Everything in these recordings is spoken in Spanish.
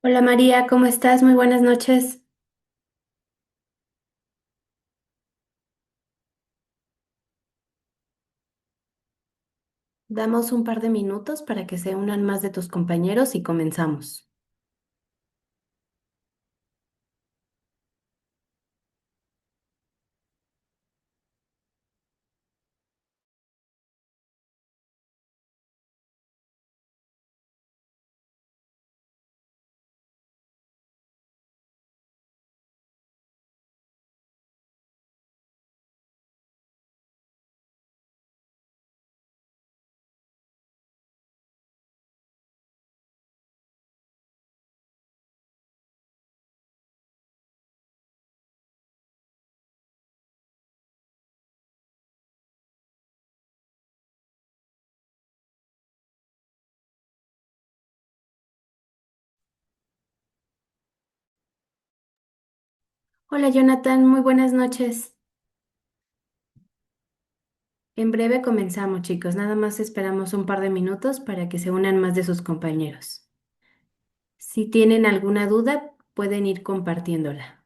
Hola María, ¿cómo estás? Muy buenas noches. Damos un par de minutos para que se unan más de tus compañeros y comenzamos. Hola Jonathan, muy buenas noches. En breve comenzamos, chicos. Nada más esperamos un par de minutos para que se unan más de sus compañeros. Si tienen alguna duda, pueden ir compartiéndola.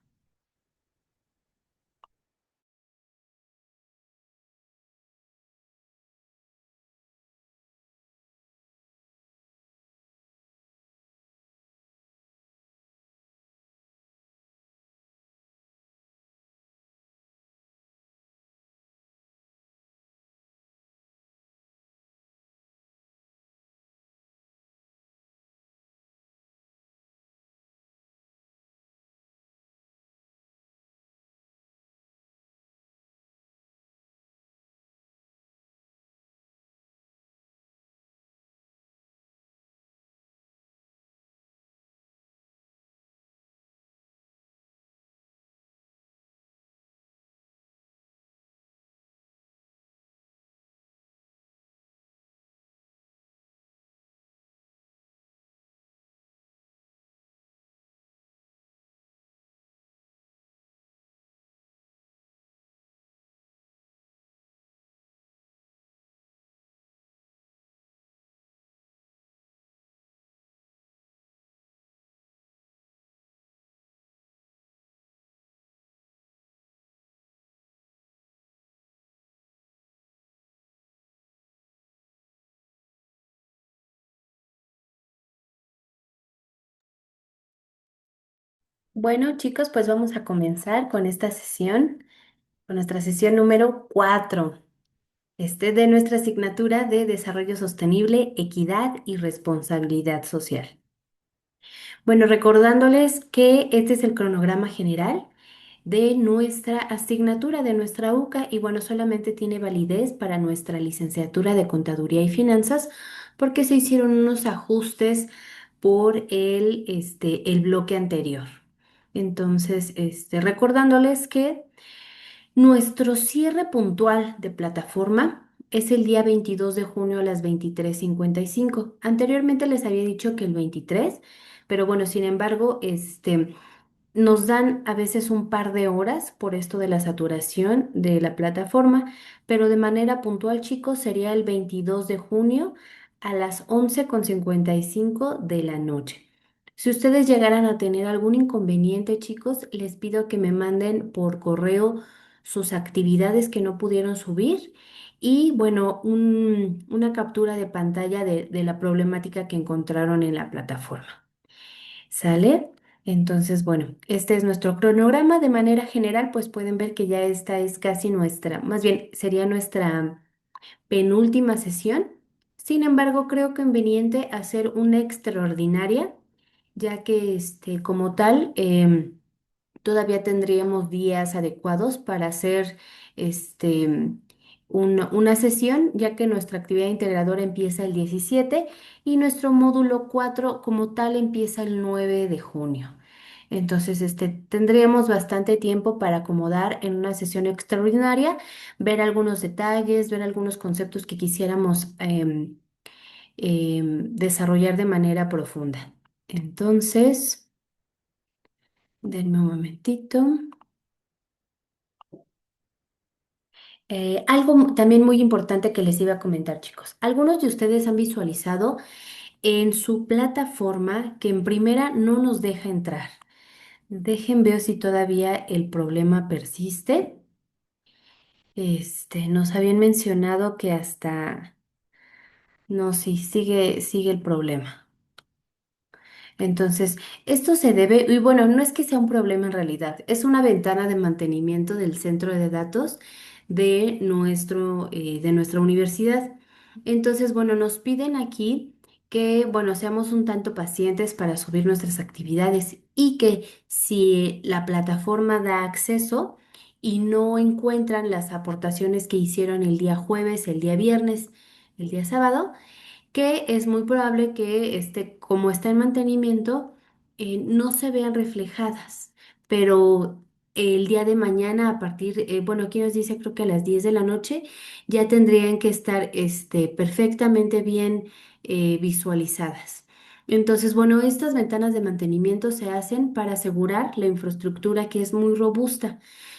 Bueno, chicos, pues vamos a comenzar con esta sesión, con nuestra sesión número 4. De nuestra asignatura de Desarrollo Sostenible, Equidad y Responsabilidad Social. Bueno, recordándoles que este es el cronograma general de nuestra asignatura, de nuestra UCA, y bueno, solamente tiene validez para nuestra licenciatura de Contaduría y Finanzas, porque se hicieron unos ajustes por el bloque anterior. Entonces, recordándoles que nuestro cierre puntual de plataforma es el día 22 de junio a las 23:55. Anteriormente les había dicho que el 23, pero bueno, sin embargo, nos dan a veces un par de horas por esto de la saturación de la plataforma, pero de manera puntual, chicos, sería el 22 de junio a las 11:55 de la noche. Si ustedes llegaran a tener algún inconveniente, chicos, les pido que me manden por correo sus actividades que no pudieron subir y, bueno, una captura de pantalla de la problemática que encontraron en la plataforma. ¿Sale? Entonces, bueno, este es nuestro cronograma. De manera general, pues pueden ver que ya esta es casi nuestra, más bien sería nuestra penúltima sesión. Sin embargo, creo conveniente hacer una extraordinaria, ya que como tal, todavía tendríamos días adecuados para hacer este, una sesión, ya que nuestra actividad integradora empieza el 17 y nuestro módulo 4 como tal empieza el 9 de junio. Entonces, tendríamos bastante tiempo para acomodar en una sesión extraordinaria, ver algunos detalles, ver algunos conceptos que quisiéramos desarrollar de manera profunda. Entonces, denme un momentito. Algo también muy importante que les iba a comentar, chicos. Algunos de ustedes han visualizado en su plataforma que en primera no nos deja entrar. Dejen ver si todavía el problema persiste. Nos habían mencionado que hasta... No, sí, sigue el problema. Entonces, esto se debe, y bueno, no es que sea un problema en realidad, es una ventana de mantenimiento del centro de datos de nuestra universidad. Entonces, bueno, nos piden aquí que, bueno, seamos un tanto pacientes para subir nuestras actividades y que si la plataforma da acceso y no encuentran las aportaciones que hicieron el día jueves, el día viernes, el día sábado, que es muy probable que como está en mantenimiento, no se vean reflejadas, pero el día de mañana bueno, aquí nos dice creo que a las 10 de la noche ya tendrían que estar perfectamente bien visualizadas. Entonces, bueno, estas ventanas de mantenimiento se hacen para asegurar la infraestructura que es muy robusta.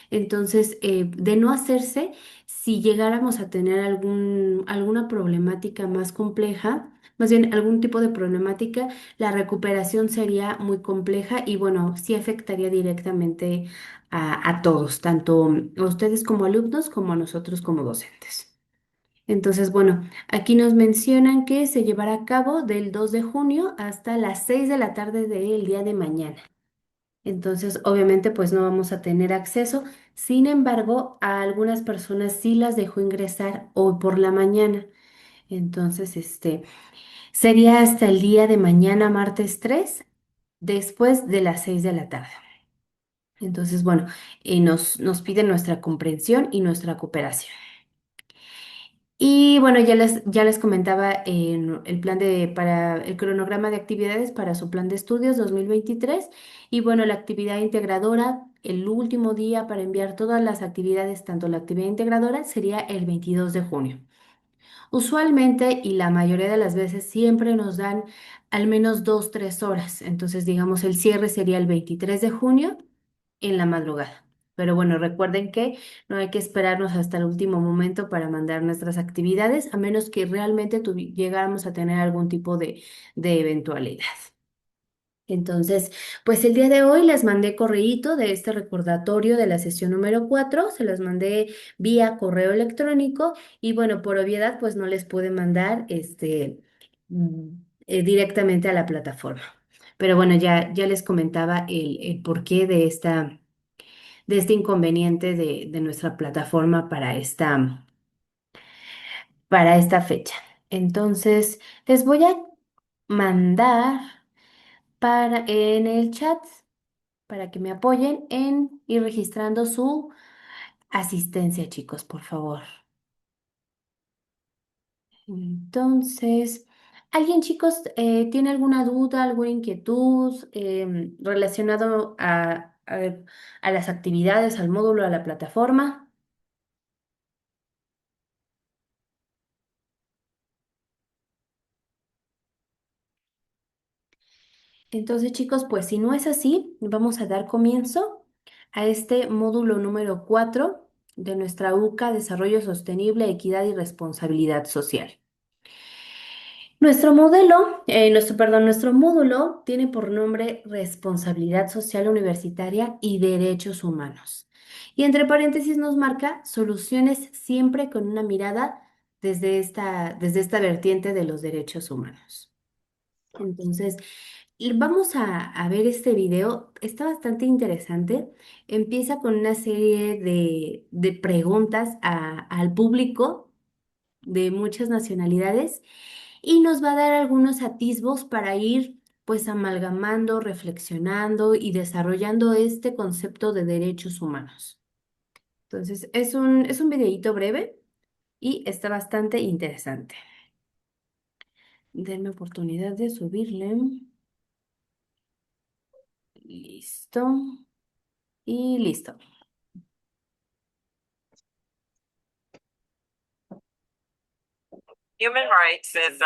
Entonces, de no hacerse, si llegáramos a tener alguna problemática más compleja, más bien algún tipo de problemática, la recuperación sería muy compleja y bueno, sí afectaría directamente a todos, tanto a ustedes como alumnos como a nosotros como docentes. Entonces, bueno, aquí nos mencionan que se llevará a cabo del 2 de junio hasta las 6 de la tarde del día de mañana. Entonces, obviamente, pues no vamos a tener acceso. Sin embargo, a algunas personas sí las dejó ingresar hoy por la mañana. Entonces, sería hasta el día de mañana, martes 3, después de las 6 de la tarde. Entonces, bueno, nos piden nuestra comprensión y nuestra cooperación. Y bueno, ya les comentaba el para el cronograma de actividades para su plan de estudios 2023. Y bueno, la actividad integradora, el último día para enviar todas las actividades, tanto la actividad integradora, sería el 22 de junio. Usualmente y la mayoría de las veces siempre nos dan al menos 2, 3 horas. Entonces, digamos, el cierre sería el 23 de junio en la madrugada. Pero bueno, recuerden que no hay que esperarnos hasta el último momento para mandar nuestras actividades, a menos que realmente llegáramos a tener algún tipo de eventualidad. Entonces, pues el día de hoy les mandé correíto de este recordatorio de la sesión número 4, se las mandé vía correo electrónico y bueno, por obviedad, pues no les pude mandar mm, directamente a la plataforma. Pero bueno, ya les comentaba el porqué de este inconveniente de nuestra plataforma para esta fecha. Entonces, les voy a mandar en el chat para que me apoyen en ir registrando su asistencia, chicos, por favor. Entonces, ¿alguien, chicos, tiene alguna duda, alguna inquietud relacionado a las actividades, al módulo, a la plataforma? Entonces, chicos, pues si no es así, vamos a dar comienzo a este módulo número 4 de nuestra UCA, Desarrollo Sostenible, Equidad y Responsabilidad Social. Nuestro módulo tiene por nombre Responsabilidad Social Universitaria y Derechos Humanos. Y entre paréntesis nos marca soluciones siempre con una mirada desde esta vertiente de los derechos humanos. Entonces, vamos a ver este video. Está bastante interesante. Empieza con una serie de preguntas al público de muchas nacionalidades y nos va a dar algunos atisbos para ir pues amalgamando, reflexionando y desarrollando este concepto de derechos humanos. Entonces, es un videíto breve y está bastante interesante. Denme oportunidad de subirle. Listo. Y listo. Human rights is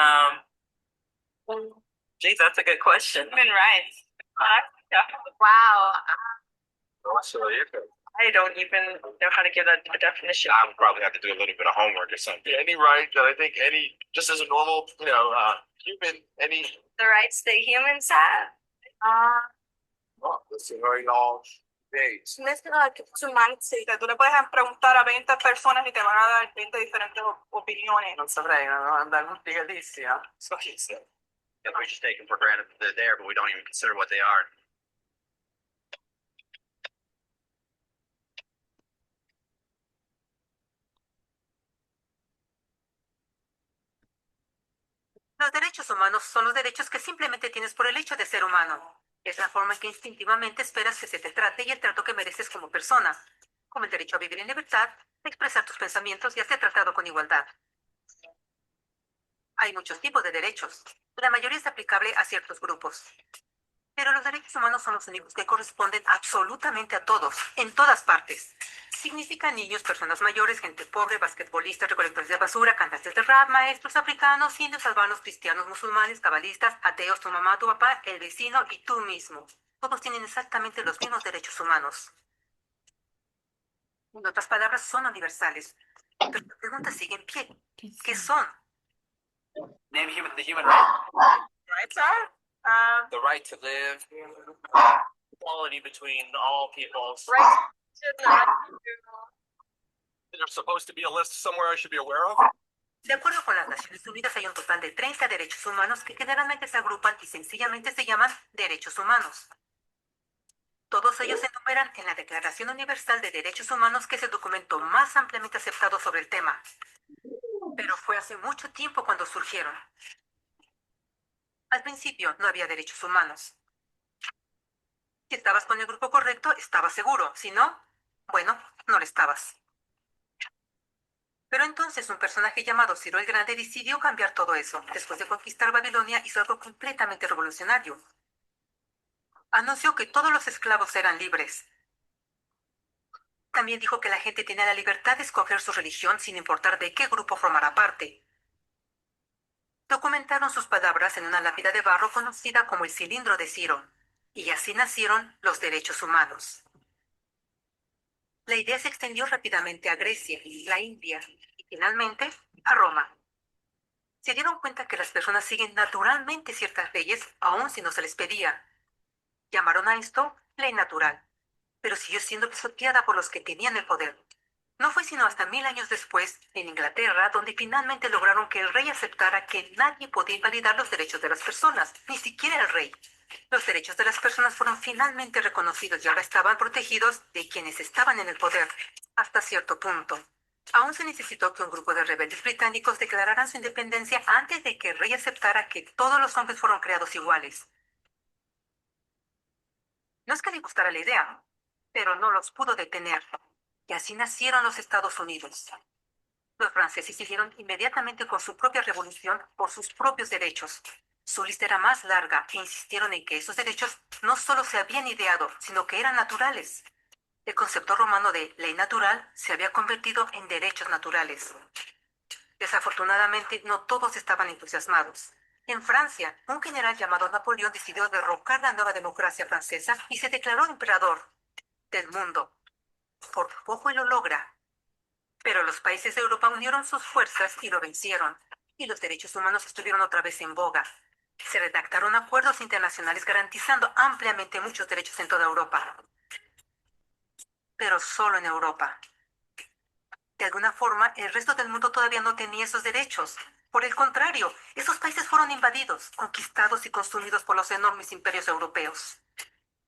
geez, that's a good question. Human rights. Wow. I don't even know how to give that a definition. I would probably have to do a little bit of homework or something. Any right that I think just as a normal, The rights that humans have. Sí, que tú le puedes preguntar a 20 personas y te van a dar 20 diferentes opiniones. Non saprei, no, andare complicatissima. Yeah, we just take them for granted that they're there, but we don't even consider what they are. Los derechos humanos son los derechos que simplemente tienes por el hecho de ser humano. Es la forma en que instintivamente esperas que se te trate y el trato que mereces como persona, como el derecho a vivir en libertad, a expresar tus pensamientos y a ser tratado con igualdad. Hay muchos tipos de derechos. La mayoría es aplicable a ciertos grupos. Pero los derechos humanos son los únicos que corresponden absolutamente a todos, en todas partes. Significan niños, personas mayores, gente pobre, basquetbolistas, recolectores de basura, cantantes de rap, maestros africanos, indios, albanos, cristianos, musulmanes, cabalistas, ateos, tu mamá, tu papá, el vecino y tú mismo. Todos tienen exactamente los mismos derechos humanos. En otras palabras, son universales. Pero la pregunta sigue en pie. ¿Qué son? Name the human right. Rights are The right to live. Equality between all peoples. rights to the right There's supposed to be a list somewhere I should be aware of. De acuerdo con las Naciones Unidas, hay un total de 30 derechos humanos que generalmente se agrupan y sencillamente se llaman derechos humanos. Todos ellos se enumeran en la Declaración Universal de Derechos Humanos, que es el documento más ampliamente aceptado sobre el tema. Pero fue hace mucho tiempo cuando surgieron. Al principio no había derechos humanos. Si estabas con el grupo correcto, estabas seguro. Si no, bueno, no lo estabas. Pero entonces un personaje llamado Ciro el Grande decidió cambiar todo eso. Después de conquistar Babilonia, hizo algo completamente revolucionario. Anunció que todos los esclavos eran libres. También dijo que la gente tenía la libertad de escoger su religión sin importar de qué grupo formara parte. Documentaron sus palabras en una lápida de barro conocida como el cilindro de Ciro, y así nacieron los derechos humanos. La idea se extendió rápidamente a Grecia, la India y finalmente a Roma. Se dieron cuenta que las personas siguen naturalmente ciertas leyes aun si no se les pedía. Llamaron a esto ley natural, pero siguió siendo pisoteada por los que tenían el poder. No fue sino hasta 1000 años después, en Inglaterra, donde finalmente lograron que el rey aceptara que nadie podía invalidar los derechos de las personas, ni siquiera el rey. Los derechos de las personas fueron finalmente reconocidos y ahora estaban protegidos de quienes estaban en el poder, hasta cierto punto. Aún se necesitó que un grupo de rebeldes británicos declararan su independencia antes de que el rey aceptara que todos los hombres fueron creados iguales. No es que le gustara la idea, pero no los pudo detener. Y así nacieron los Estados Unidos. Los franceses siguieron inmediatamente con su propia revolución por sus propios derechos. Su lista era más larga e insistieron en que esos derechos no solo se habían ideado, sino que eran naturales. El concepto romano de ley natural se había convertido en derechos naturales. Desafortunadamente, no todos estaban entusiasmados. En Francia, un general llamado Napoleón decidió derrocar la nueva democracia francesa y se declaró emperador del mundo. Por poco y lo logra. Pero los países de Europa unieron sus fuerzas y lo vencieron. Y los derechos humanos estuvieron otra vez en boga. Se redactaron acuerdos internacionales garantizando ampliamente muchos derechos en toda Europa. Pero solo en Europa. De alguna forma, el resto del mundo todavía no tenía esos derechos. Por el contrario, esos países fueron invadidos, conquistados y consumidos por los enormes imperios europeos.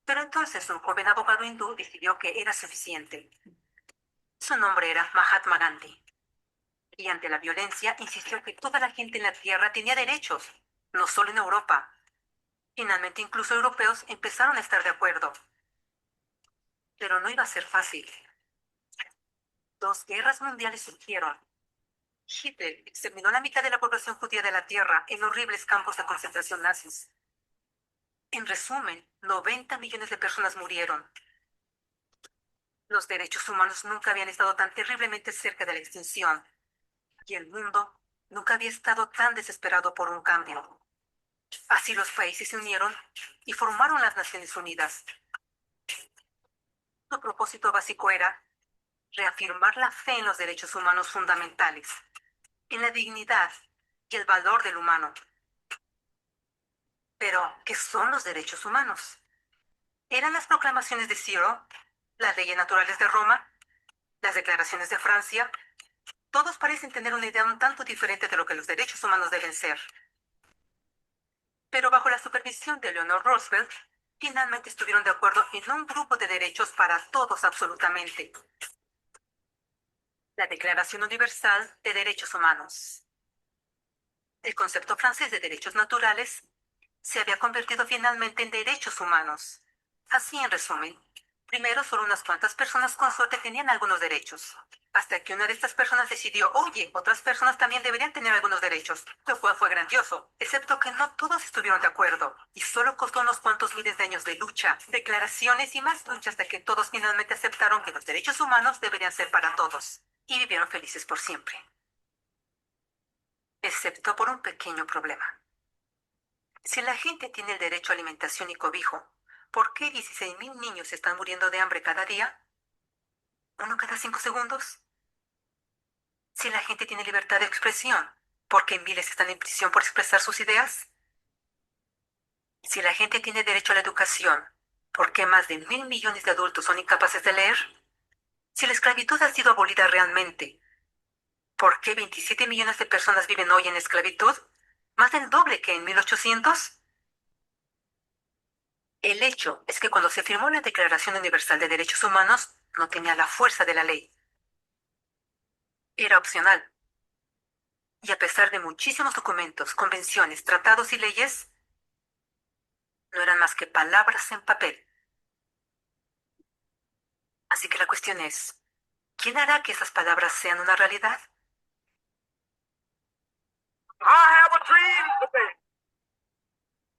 Pero entonces un joven abogado hindú decidió que era suficiente. Su nombre era Mahatma Gandhi. Y ante la violencia insistió que toda la gente en la Tierra tenía derechos, no solo en Europa. Finalmente, incluso europeos empezaron a estar de acuerdo. Pero no iba a ser fácil. 2 guerras mundiales surgieron. Hitler exterminó la mitad de la población judía de la Tierra en horribles campos de concentración nazis. En resumen, 90 millones de personas murieron. Los derechos humanos nunca habían estado tan terriblemente cerca de la extinción. Y el mundo nunca había estado tan desesperado por un cambio. Así los países se unieron y formaron las Naciones Unidas. Su propósito básico era reafirmar la fe en los derechos humanos fundamentales, en la dignidad y el valor del humano. Pero, ¿qué son los derechos humanos? ¿Eran las proclamaciones de Ciro, las leyes naturales de Roma, las declaraciones de Francia? Todos parecen tener una idea un tanto diferente de lo que los derechos humanos deben ser. Pero bajo la supervisión de Eleanor Roosevelt, finalmente estuvieron de acuerdo en un grupo de derechos para todos absolutamente. La Declaración Universal de Derechos Humanos. El concepto francés de derechos naturales se había convertido finalmente en derechos humanos. Así en resumen, primero solo unas cuantas personas con suerte tenían algunos derechos, hasta que una de estas personas decidió, oye, otras personas también deberían tener algunos derechos, lo cual fue grandioso, excepto que no todos estuvieron de acuerdo, y solo costó unos cuantos miles de años de lucha, declaraciones y más lucha hasta que todos finalmente aceptaron que los derechos humanos deberían ser para todos, y vivieron felices por siempre, excepto por un pequeño problema. Si la gente tiene el derecho a alimentación y cobijo, ¿por qué 16.000 niños están muriendo de hambre cada día? ¿Uno cada 5 segundos? Si la gente tiene libertad de expresión, ¿por qué miles están en prisión por expresar sus ideas? Si la gente tiene derecho a la educación, ¿por qué más de 1.000 millones de adultos son incapaces de leer? Si la esclavitud ha sido abolida realmente, ¿por qué 27 millones de personas viven hoy en esclavitud? ¿Más del doble que en 1800? El hecho es que cuando se firmó la Declaración Universal de Derechos Humanos, no tenía la fuerza de la ley. Era opcional. Y a pesar de muchísimos documentos, convenciones, tratados y leyes, no eran más que palabras en papel. Así que la cuestión es, ¿quién hará que esas palabras sean una realidad? I have a dream.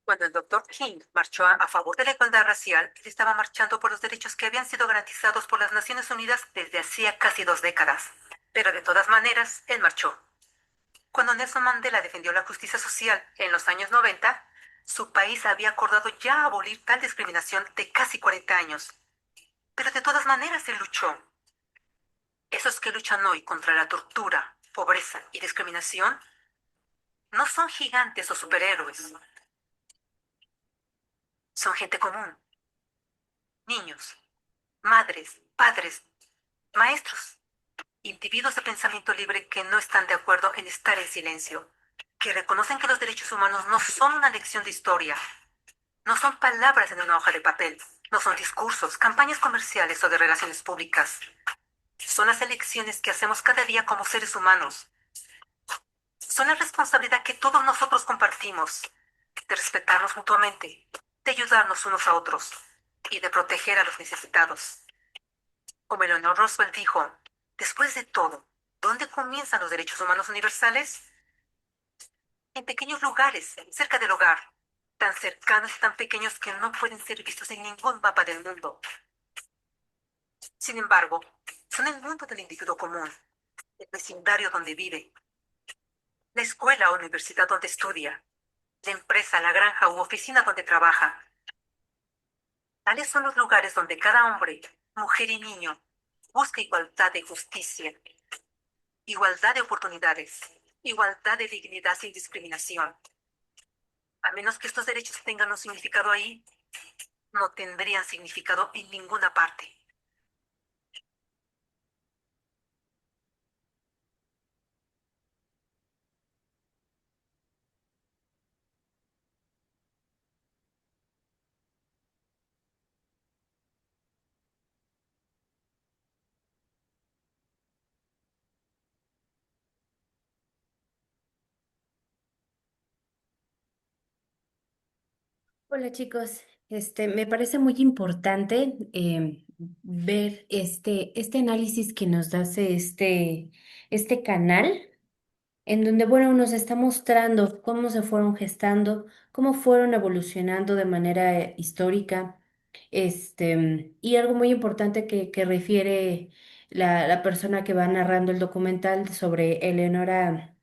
Cuando el Dr. King marchó a favor de la igualdad racial, él estaba marchando por los derechos que habían sido garantizados por las Naciones Unidas desde hacía casi 2 décadas. Pero de todas maneras, él marchó. Cuando Nelson Mandela defendió la justicia social en los años 90, su país había acordado ya abolir tal discriminación de casi 40 años. Pero de todas maneras él luchó. Esos que luchan hoy contra la tortura, pobreza y discriminación no son gigantes o superhéroes. Son gente común. Niños, madres, padres, maestros, individuos de pensamiento libre que no están de acuerdo en estar en silencio, que reconocen que los derechos humanos no son una lección de historia, no son palabras en una hoja de papel, no son discursos, campañas comerciales o de relaciones públicas. Son las elecciones que hacemos cada día como seres humanos. Son la responsabilidad que todos nosotros compartimos, de respetarnos mutuamente, de ayudarnos unos a otros y de proteger a los necesitados. Como Eleanor Roosevelt dijo, después de todo, ¿dónde comienzan los derechos humanos universales? En pequeños lugares, cerca del hogar, tan cercanos y tan pequeños que no pueden ser vistos en ningún mapa del mundo. Sin embargo, son el mundo del individuo común, el vecindario donde vive, la escuela o universidad donde estudia, la empresa, la granja u oficina donde trabaja. Tales son los lugares donde cada hombre, mujer y niño busca igualdad de justicia, igualdad de oportunidades, igualdad de dignidad sin discriminación. A menos que estos derechos tengan un significado ahí, no tendrían significado en ninguna parte. Hola chicos, me parece muy importante ver este análisis que nos hace este canal, en donde, bueno, nos está mostrando cómo se fueron gestando, cómo fueron evolucionando de manera histórica, y algo muy importante que refiere la persona que va narrando el documental sobre Eleanor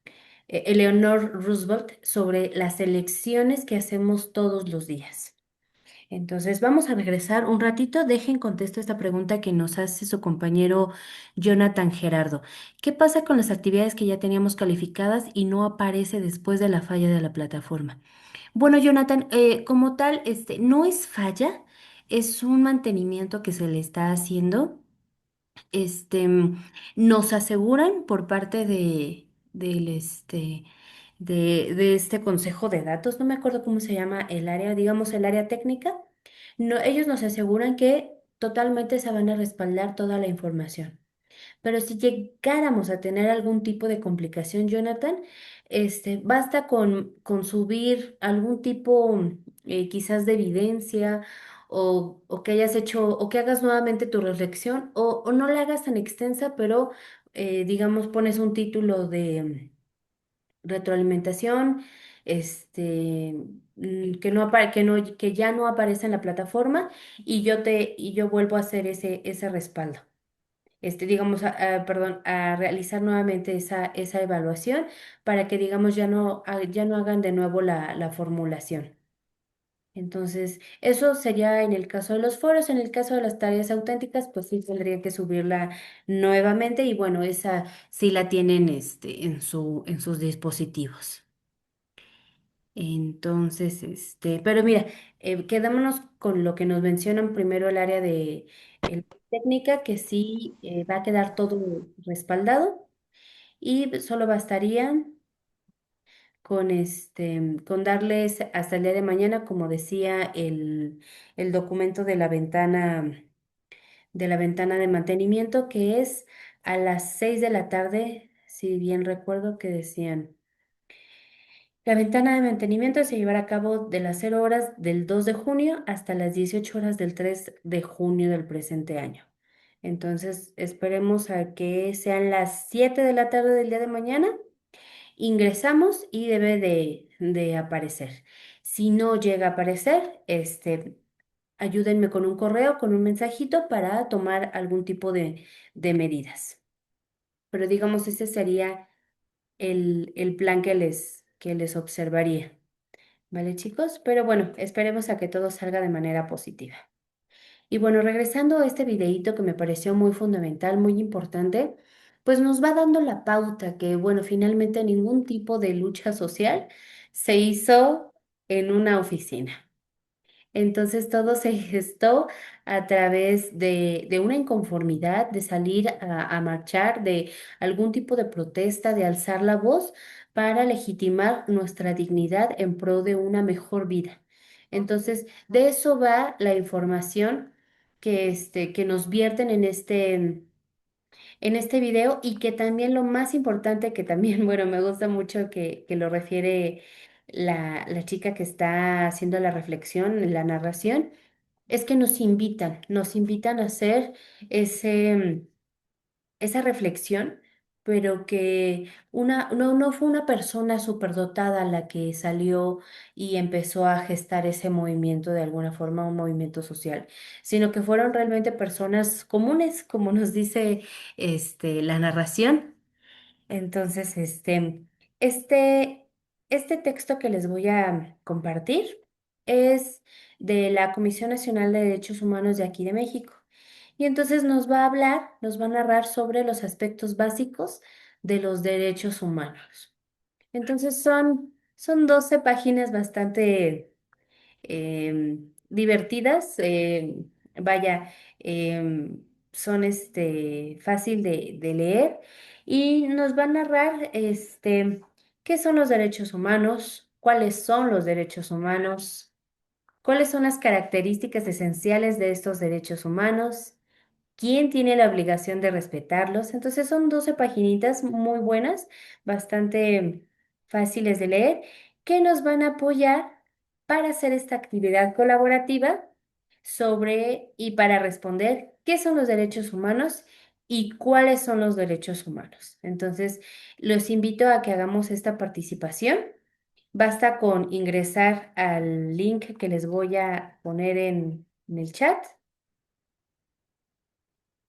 Roosevelt, sobre las elecciones que hacemos todos los días. Entonces, vamos a regresar un ratito. Dejen contesto esta pregunta que nos hace su compañero Jonathan Gerardo. ¿Qué pasa con las actividades que ya teníamos calificadas y no aparece después de la falla de la plataforma? Bueno, Jonathan, como tal, no es falla, es un mantenimiento que se le está haciendo. Este, nos aseguran por parte de este consejo de datos, no me acuerdo cómo se llama el área, digamos el área técnica. No, ellos nos aseguran que totalmente se van a respaldar toda la información. Pero si llegáramos a tener algún tipo de complicación, Jonathan, basta con subir algún tipo, quizás de evidencia o que hayas hecho o que hagas nuevamente tu reflexión o no la hagas tan extensa, pero digamos pones un título de retroalimentación, que no, que ya no aparece en la plataforma y yo vuelvo a hacer ese respaldo digamos, perdón, a realizar nuevamente esa evaluación para que, digamos, ya no hagan de nuevo la formulación. Entonces, eso sería en el caso de los foros. En el caso de las tareas auténticas, pues sí tendría que subirla nuevamente y bueno, esa sí la tienen en sus dispositivos. Entonces, pero mira, quedémonos con lo que nos mencionan primero el área de técnica, que sí va a quedar todo respaldado y solo bastaría con darles hasta el día de mañana, como decía el documento de la ventana de mantenimiento, que es a las 6 de la tarde, si bien recuerdo que decían. La ventana de mantenimiento se llevará a cabo de las 0 horas del 2 de junio hasta las 18 horas del 3 de junio del presente año. Entonces, esperemos a que sean las 7 de la tarde del día de mañana. Ingresamos y debe de aparecer. Si no llega a aparecer, ayúdenme con un correo, con un mensajito para tomar algún tipo de medidas. Pero digamos, ese sería el plan que les observaría. ¿Vale, chicos? Pero bueno, esperemos a que todo salga de manera positiva. Y bueno, regresando a este videíto que me pareció muy fundamental, muy importante, pues nos va dando la pauta que, bueno, finalmente ningún tipo de lucha social se hizo en una oficina. Entonces todo se gestó a través de una inconformidad, de salir a marchar, de algún tipo de protesta, de alzar la voz para legitimar nuestra dignidad en pro de una mejor vida. Entonces, de eso va la información que nos vierten en este video y que también lo más importante, que también, bueno, me gusta mucho que lo refiere la chica que está haciendo la reflexión, la narración, es que nos invitan a hacer ese, esa reflexión, pero que no fue una persona superdotada la que salió y empezó a gestar ese movimiento de alguna forma, un movimiento social, sino que fueron realmente personas comunes, como nos dice la narración. Entonces, este, este texto que les voy a compartir es de la Comisión Nacional de Derechos Humanos de aquí de México. Y entonces nos va a hablar, nos va a narrar sobre los aspectos básicos de los derechos humanos. Entonces son 12 páginas bastante divertidas, vaya, son fácil de leer y nos va a narrar qué son los derechos humanos, cuáles son los derechos humanos, cuáles son las características esenciales de estos derechos humanos. ¿Quién tiene la obligación de respetarlos? Entonces son 12 paginitas muy buenas, bastante fáciles de leer, que nos van a apoyar para hacer esta actividad colaborativa sobre y para responder qué son los derechos humanos y cuáles son los derechos humanos. Entonces, los invito a que hagamos esta participación. Basta con ingresar al link que les voy a poner en el chat.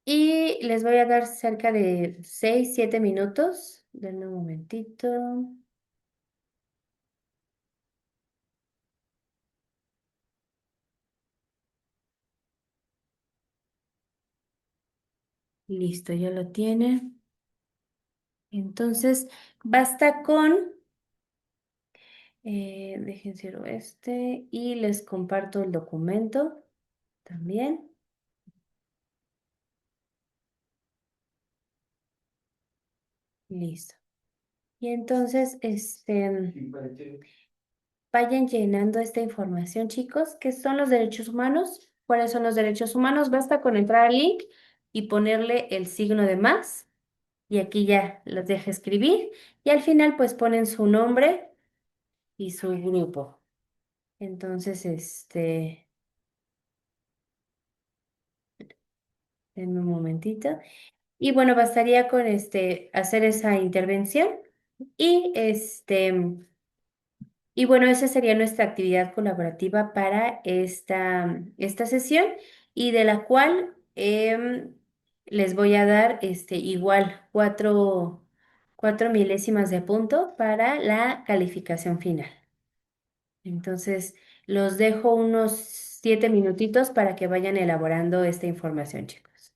Y les voy a dar cerca de 6 7 minutos. Denme un momentito. Listo, ya lo tiene. Entonces, basta con, dejen cierro este y les comparto el documento también. Listo. Y entonces, vayan llenando esta información, chicos. ¿Qué son los derechos humanos? ¿Cuáles son los derechos humanos? Basta con entrar al link y ponerle el signo de más. Y aquí ya los deja escribir. Y al final, pues ponen su nombre y su grupo. Entonces, en un momentito. Y bueno, bastaría con hacer esa intervención. Y Y bueno, esa sería nuestra actividad colaborativa para esta sesión y de la cual les voy a dar igual cuatro milésimas de punto para la calificación final. Entonces, los dejo unos 7 minutitos para que vayan elaborando esta información, chicos.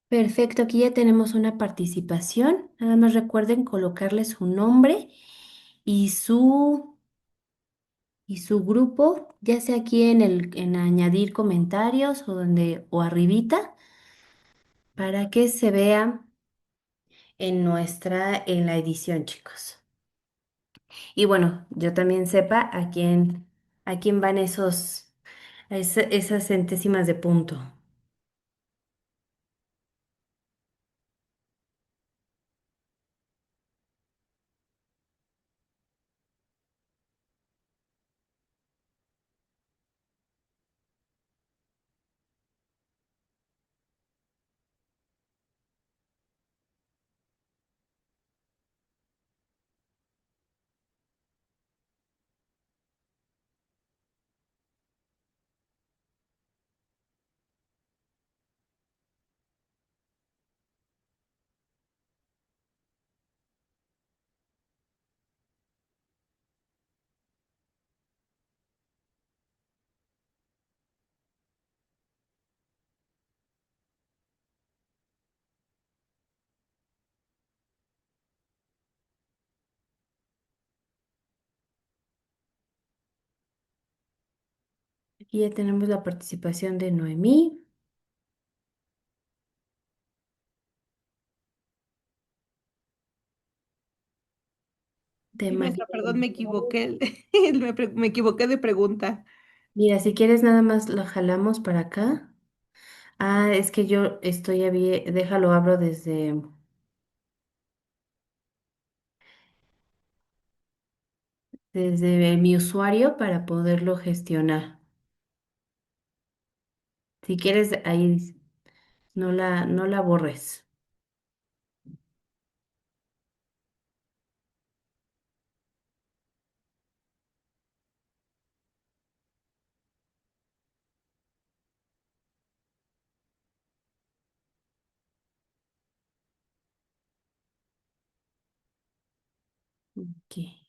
Perfecto, aquí ya tenemos una participación. Nada más recuerden colocarle su nombre y su grupo, ya sea aquí en añadir comentarios o arribita, para que se vea en la edición, chicos. Y bueno, yo también sepa a quién van esas centésimas de punto. Aquí ya tenemos la participación de Noemí, de Sí, María. maestra, perdón, me equivoqué. Me equivoqué de pregunta. Mira, si quieres nada más lo jalamos para acá. Ah, es que yo estoy déjalo abro desde mi usuario para poderlo gestionar. Si quieres, ahí no la borres. Ok.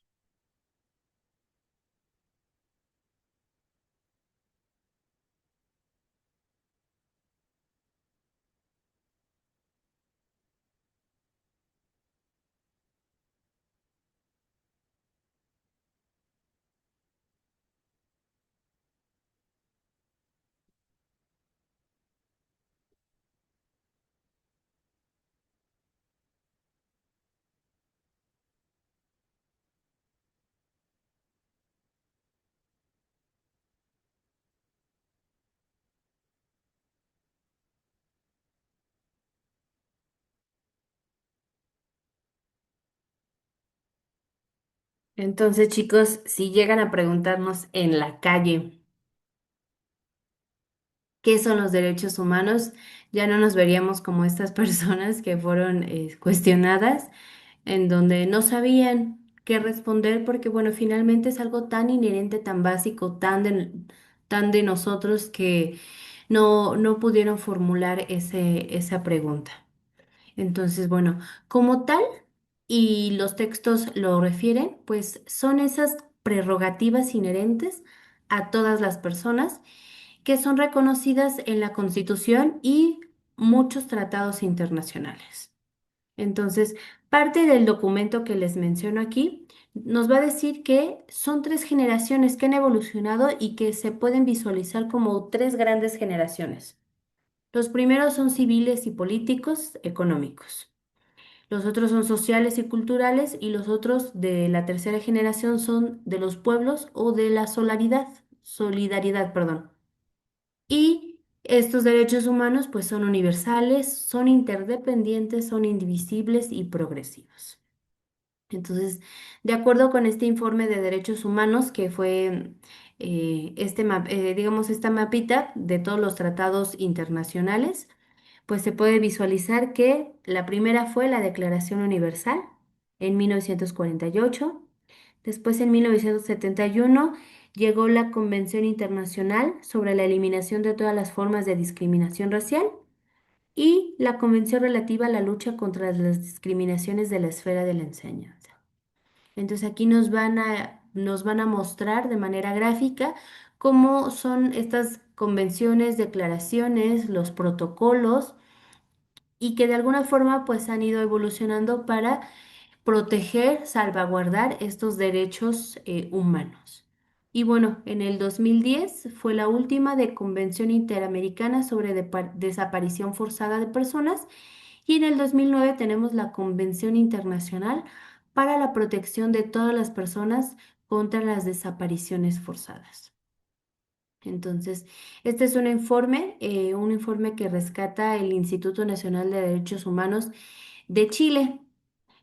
Entonces, chicos, si llegan a preguntarnos en la calle qué son los derechos humanos, ya no nos veríamos como estas personas que fueron cuestionadas, en donde no sabían qué responder, porque bueno, finalmente es algo tan inherente, tan básico, tan de nosotros que no pudieron formular esa pregunta. Entonces, bueno, como tal, y los textos lo refieren, pues son esas prerrogativas inherentes a todas las personas que son reconocidas en la Constitución y muchos tratados internacionales. Entonces, parte del documento que les menciono aquí nos va a decir que son tres generaciones que han evolucionado y que se pueden visualizar como tres grandes generaciones. Los primeros son civiles y políticos, económicos. Los otros son sociales y culturales y los otros de la tercera generación son de los pueblos o de la solidaridad, perdón. Y estos derechos humanos pues son universales, son interdependientes, son indivisibles y progresivos. Entonces, de acuerdo con este informe de derechos humanos que fue digamos, esta mapita de todos los tratados internacionales, pues se puede visualizar que la primera fue la Declaración Universal en 1948. Después, en 1971, llegó la Convención Internacional sobre la Eliminación de todas las formas de discriminación racial y la Convención relativa a la lucha contra las discriminaciones de la esfera de la enseñanza. Entonces aquí nos van a mostrar de manera gráfica cómo son estas convenciones, declaraciones, los protocolos y que de alguna forma pues han ido evolucionando para proteger, salvaguardar estos derechos humanos. Y bueno, en el 2010 fue la última de Convención Interamericana sobre Desaparición Forzada de Personas y en el 2009 tenemos la Convención Internacional para la Protección de todas las personas contra las desapariciones forzadas. Entonces, este es un informe que rescata el Instituto Nacional de Derechos Humanos de Chile.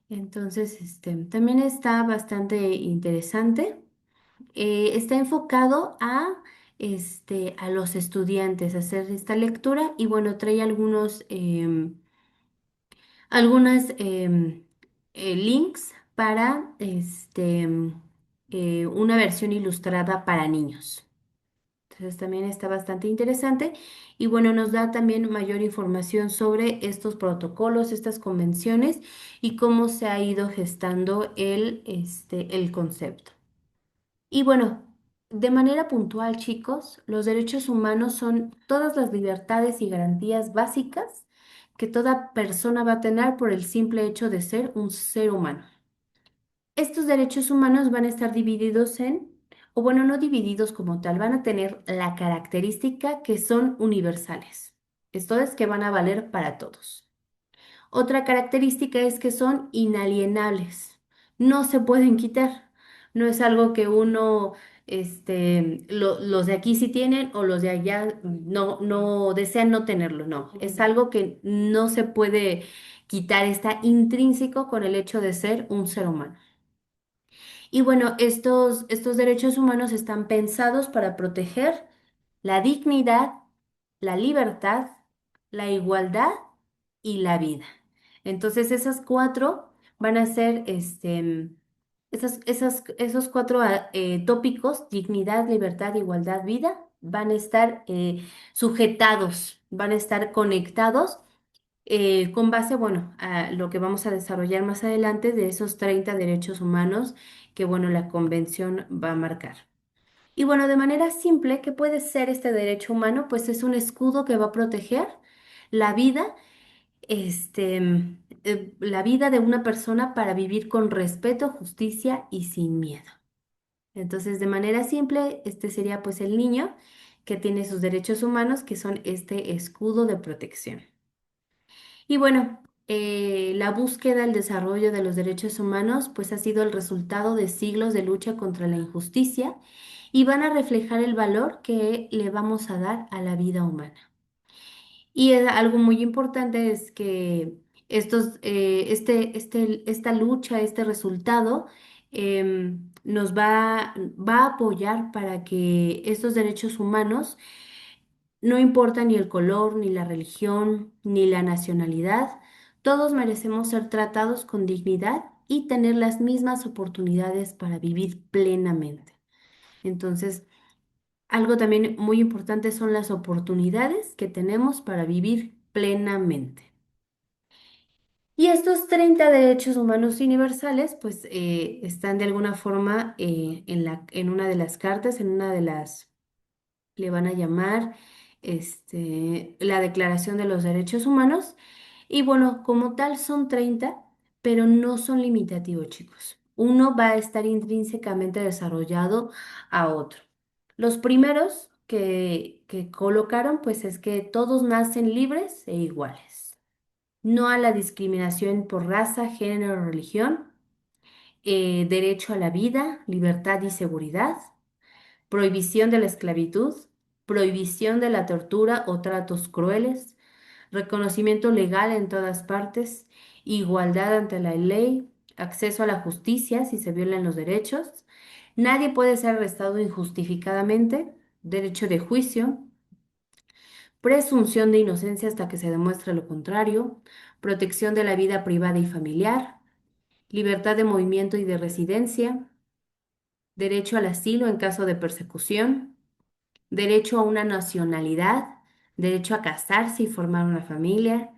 Entonces, también está bastante interesante. Está enfocado a los estudiantes, a hacer esta lectura y bueno, trae algunos links para una versión ilustrada para niños. Entonces también está bastante interesante y bueno, nos da también mayor información sobre estos protocolos, estas convenciones y cómo se ha ido gestando el concepto. Y bueno, de manera puntual, chicos, los derechos humanos son todas las libertades y garantías básicas que toda persona va a tener por el simple hecho de ser un ser humano. Estos derechos humanos van a estar divididos en o bueno, no divididos como tal, van a tener la característica que son universales. Esto es que van a valer para todos. Otra característica es que son inalienables, no se pueden quitar. No es algo que uno, los de aquí sí tienen o los de allá no desean no tenerlo, no. Es algo que no se puede quitar, está intrínseco con el hecho de ser un ser humano. Y bueno, estos derechos humanos están pensados para proteger la dignidad, la libertad, la igualdad y la vida. Entonces, esas cuatro van a ser, esos cuatro tópicos, dignidad, libertad, igualdad, vida, van a estar sujetados, van a estar conectados con base, bueno, a lo que vamos a desarrollar más adelante de esos 30 derechos humanos que, bueno, la convención va a marcar. Y bueno, de manera simple, ¿qué puede ser este derecho humano? Pues es un escudo que va a proteger la vida, la vida de una persona para vivir con respeto, justicia y sin miedo. Entonces, de manera simple, este sería pues el niño que tiene sus derechos humanos, que son este escudo de protección. Y bueno, la búsqueda, el desarrollo de los derechos humanos, pues ha sido el resultado de siglos de lucha contra la injusticia y van a reflejar el valor que le vamos a dar a la vida humana. Y algo muy importante es que esta lucha, este resultado, va a apoyar para que estos derechos humanos no importa ni el color, ni la religión, ni la nacionalidad, todos merecemos ser tratados con dignidad y tener las mismas oportunidades para vivir plenamente. Entonces, algo también muy importante son las oportunidades que tenemos para vivir plenamente. Y estos 30 derechos humanos universales, pues están de alguna forma en una de las cartas, en una de las le van a llamar la Declaración de los Derechos Humanos. Y bueno, como tal son 30 pero no son limitativos, chicos. Uno va a estar intrínsecamente desarrollado a otro. Los primeros que colocaron, pues es que todos nacen libres e iguales. No a la discriminación por raza, género o religión. Derecho a la vida, libertad y seguridad, prohibición de la esclavitud, prohibición de la tortura o tratos crueles, reconocimiento legal en todas partes, igualdad ante la ley, acceso a la justicia si se violan los derechos, nadie puede ser arrestado injustificadamente, derecho de juicio, presunción de inocencia hasta que se demuestre lo contrario, protección de la vida privada y familiar, libertad de movimiento y de residencia, derecho al asilo en caso de persecución, derecho a una nacionalidad, derecho a casarse y formar una familia,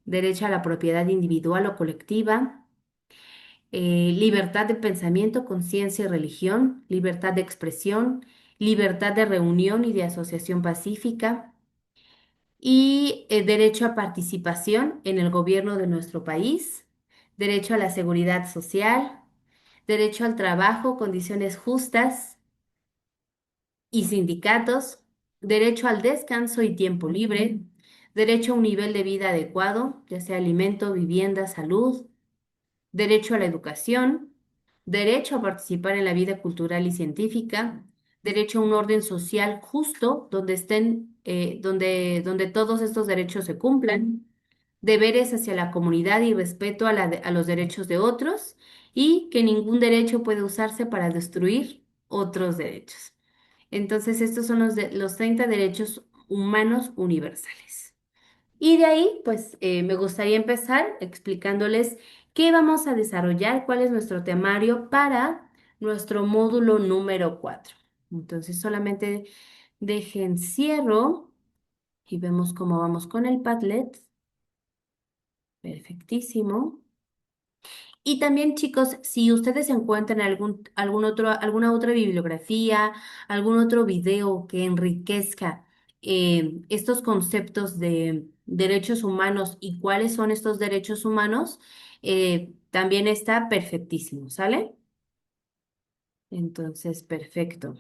derecho a la propiedad individual o colectiva, libertad de pensamiento, conciencia y religión, libertad de expresión, libertad de reunión y de asociación pacífica y derecho a participación en el gobierno de nuestro país, derecho a la seguridad social, derecho al trabajo, condiciones justas y sindicatos, derecho al descanso y tiempo libre, derecho a un nivel de vida adecuado, ya sea alimento, vivienda, salud, derecho a la educación, derecho a participar en la vida cultural y científica, derecho a un orden social justo donde todos estos derechos se cumplan, deberes hacia la comunidad y respeto a los derechos de otros y que ningún derecho puede usarse para destruir otros derechos. Entonces, estos son los 30 derechos humanos universales. Y de ahí, pues, me gustaría empezar explicándoles qué vamos a desarrollar, cuál es nuestro temario para nuestro módulo número 4. Entonces, solamente dejen cierro y vemos cómo vamos con el Padlet. Perfectísimo. Y también, chicos, si ustedes encuentran alguna otra bibliografía, algún otro video que enriquezca estos conceptos de derechos humanos y cuáles son estos derechos humanos, también está perfectísimo, ¿sale? Entonces, perfecto.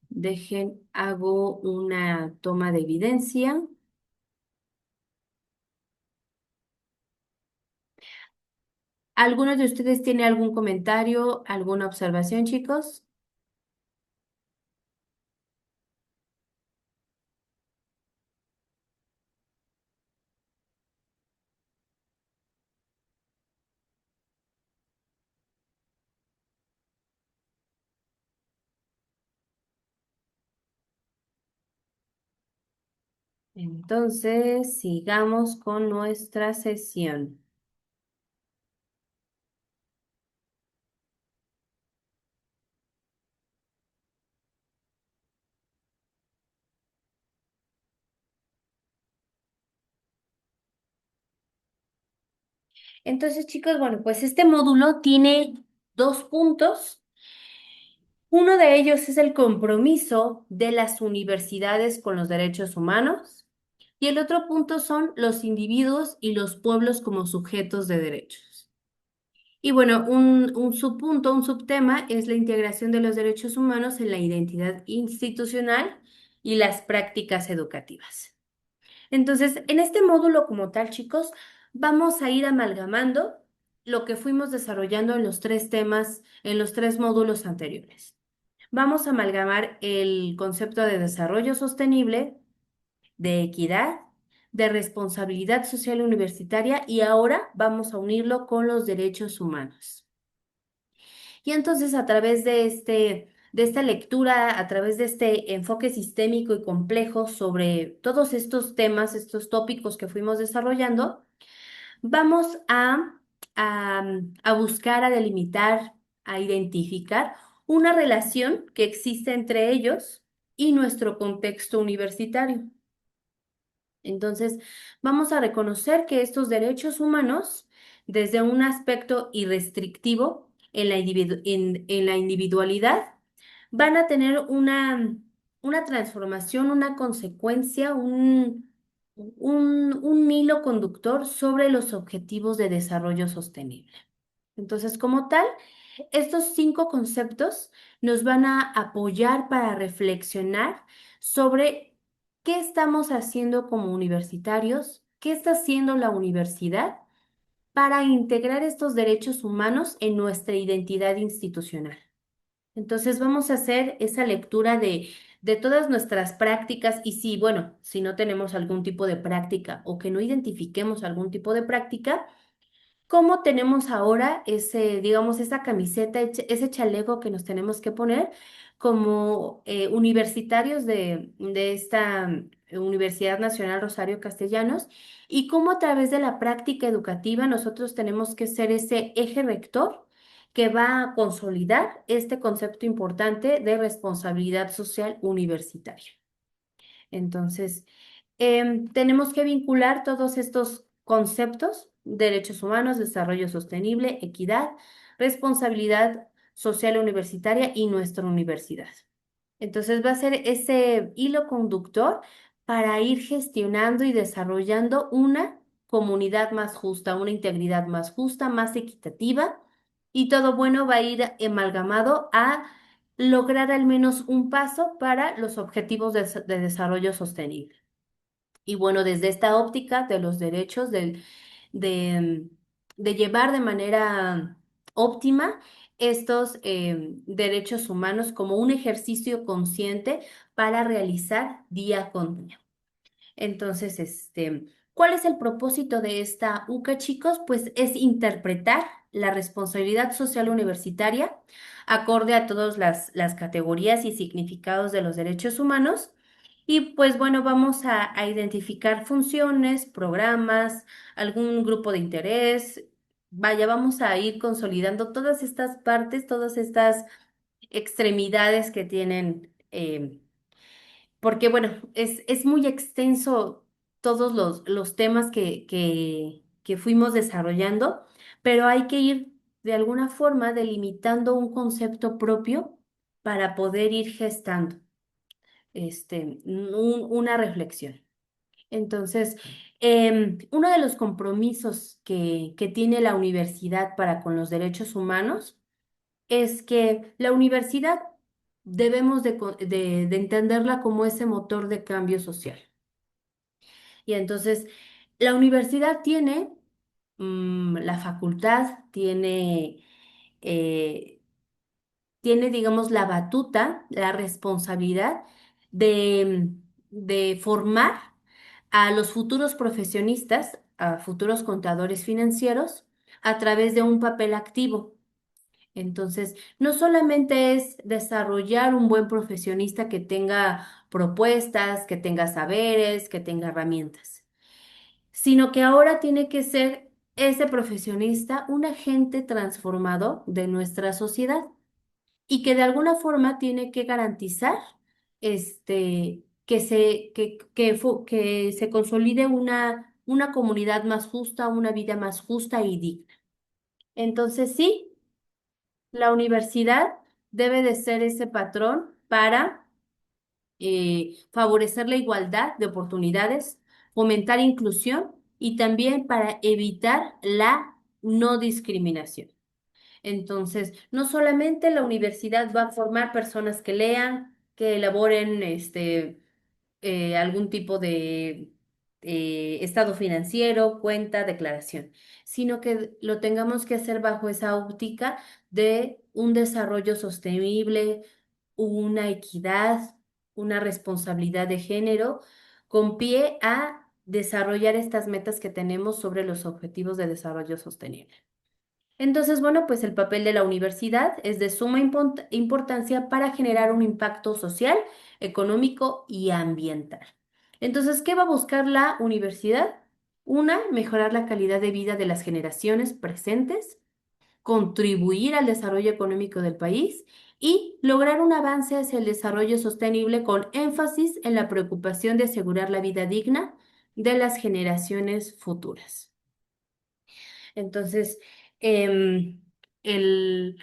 Dejen, hago una toma de evidencia. ¿Alguno de ustedes tiene algún comentario, alguna observación, chicos? Entonces, sigamos con nuestra sesión. Entonces, chicos, bueno, pues este módulo tiene dos puntos. Uno de ellos es el compromiso de las universidades con los derechos humanos y el otro punto son los individuos y los pueblos como sujetos de derechos. Y bueno, un subpunto, un subtema es la integración de los derechos humanos en la identidad institucional y las prácticas educativas. Entonces, en este módulo como tal, chicos, vamos a ir amalgamando lo que fuimos desarrollando en los tres temas, en los tres módulos anteriores. Vamos a amalgamar el concepto de desarrollo sostenible, de equidad, de responsabilidad social universitaria y ahora vamos a unirlo con los derechos humanos. Y entonces a través de esta lectura, a través de este enfoque sistémico y complejo sobre todos estos temas, estos tópicos que fuimos desarrollando, vamos a buscar, a delimitar, a identificar una relación que existe entre ellos y nuestro contexto universitario. Entonces, vamos a reconocer que estos derechos humanos, desde un aspecto irrestrictivo en la individualidad, van a tener una transformación, una consecuencia, un hilo conductor sobre los objetivos de desarrollo sostenible. Entonces, como tal, estos cinco conceptos nos van a apoyar para reflexionar sobre qué estamos haciendo como universitarios, qué está haciendo la universidad para integrar estos derechos humanos en nuestra identidad institucional. Entonces vamos a hacer esa lectura de todas nuestras prácticas y si, bueno, si no tenemos algún tipo de práctica o que no identifiquemos algún tipo de práctica, ¿cómo tenemos ahora ese, digamos, esa camiseta, ese chaleco que nos tenemos que poner como universitarios de esta Universidad Nacional Rosario Castellanos? Y cómo a través de la práctica educativa nosotros tenemos que ser ese eje rector que va a consolidar este concepto importante de responsabilidad social universitaria. Entonces, tenemos que vincular todos estos conceptos, derechos humanos, desarrollo sostenible, equidad, responsabilidad social universitaria y nuestra universidad. Entonces, va a ser ese hilo conductor para ir gestionando y desarrollando una comunidad más justa, una integridad más justa, más equitativa, y todo bueno va a ir amalgamado a lograr al menos un paso para los objetivos de desarrollo sostenible. Y bueno, desde esta óptica de los derechos, de, de llevar de manera óptima estos derechos humanos como un ejercicio consciente para realizar día con día. Entonces, ¿cuál es el propósito de esta UCA, chicos? Pues es interpretar la responsabilidad social universitaria acorde a todas las categorías y significados de los derechos humanos. Y pues bueno, vamos a identificar funciones, programas, algún grupo de interés. Vaya, vamos a ir consolidando todas estas partes, todas estas extremidades que tienen. Porque bueno, es muy extenso todos los temas que fuimos desarrollando, pero hay que ir de alguna forma delimitando un concepto propio para poder ir gestando una reflexión. Entonces, uno de los compromisos que tiene la universidad para con los derechos humanos es que la universidad debemos de entenderla como ese motor de cambio social. Y entonces, la universidad tiene la facultad, eh, tiene, digamos, la batuta, la responsabilidad de formar a los futuros profesionistas, a futuros contadores financieros, a través de un papel activo. Entonces, no solamente es desarrollar un buen profesionista que tenga propuestas, que tenga saberes, que tenga herramientas, sino que ahora tiene que ser ese profesionista un agente transformador de nuestra sociedad y que de alguna forma tiene que garantizar que se consolide una comunidad más justa, una vida más justa y digna. Entonces, sí, la universidad debe de ser ese patrón para favorecer la igualdad de oportunidades, fomentar inclusión y también para evitar la no discriminación. Entonces, no solamente la universidad va a formar personas que lean, que elaboren algún tipo de estado financiero, cuenta, declaración, sino que lo tengamos que hacer bajo esa óptica de un desarrollo sostenible, una equidad, una responsabilidad de género, con pie a desarrollar estas metas que tenemos sobre los objetivos de desarrollo sostenible. Entonces, bueno, pues el papel de la universidad es de suma importancia para generar un impacto social, económico y ambiental. Entonces, ¿qué va a buscar la universidad? Una, mejorar la calidad de vida de las generaciones presentes, contribuir al desarrollo económico del país y lograr un avance hacia el desarrollo sostenible con énfasis en la preocupación de asegurar la vida digna de las generaciones futuras. Entonces, em, el,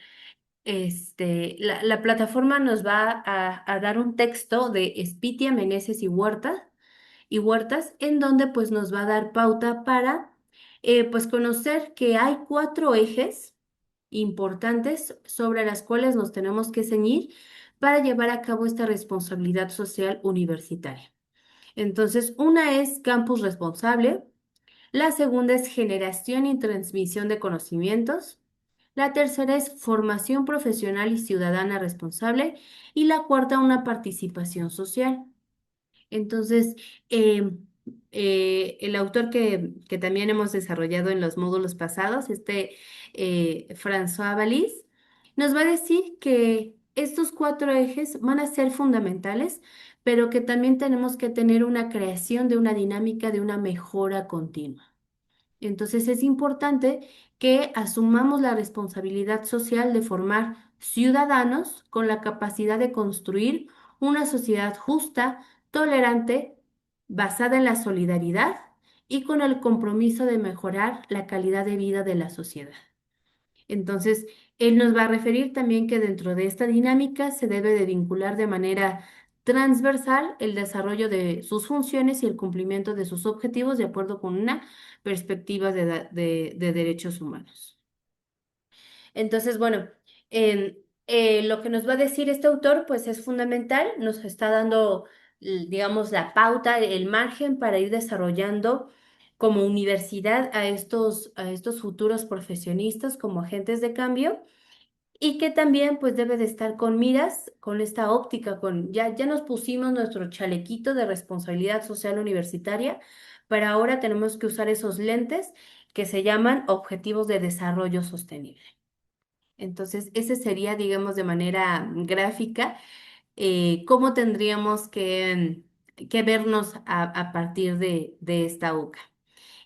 la plataforma nos va a dar un texto de Espitia, Meneses y Huertas, en donde pues nos va a dar pauta para pues conocer que hay cuatro ejes importantes sobre las cuales nos tenemos que ceñir para llevar a cabo esta responsabilidad social universitaria. Entonces, una es campus responsable. La segunda es generación y transmisión de conocimientos. La tercera es formación profesional y ciudadana responsable. Y la cuarta, una participación social. Entonces, em, el autor que también hemos desarrollado en los módulos pasados, François Vallis, nos va a decir que estos cuatro ejes van a ser fundamentales, pero que también tenemos que tener una creación de una dinámica de una mejora continua. Entonces es importante que asumamos la responsabilidad social de formar ciudadanos con la capacidad de construir una sociedad justa, tolerante, basada en la solidaridad y con el compromiso de mejorar la calidad de vida de la sociedad. Entonces, él nos va a referir también que dentro de esta dinámica se debe de vincular de manera transversal el desarrollo de sus funciones y el cumplimiento de sus objetivos de acuerdo con una perspectiva de derechos humanos. Entonces, bueno, lo que nos va a decir este autor, pues es fundamental, nos está dando, digamos, la pauta, el margen para ir desarrollando como universidad a estos futuros profesionistas como agentes de cambio y que también pues debe de estar con miras, con esta óptica, ya nos pusimos nuestro chalequito de responsabilidad social universitaria, pero ahora tenemos que usar esos lentes que se llaman objetivos de desarrollo sostenible. Entonces, ese sería, digamos, de manera gráfica, cómo tendríamos que vernos a partir de esta UCA.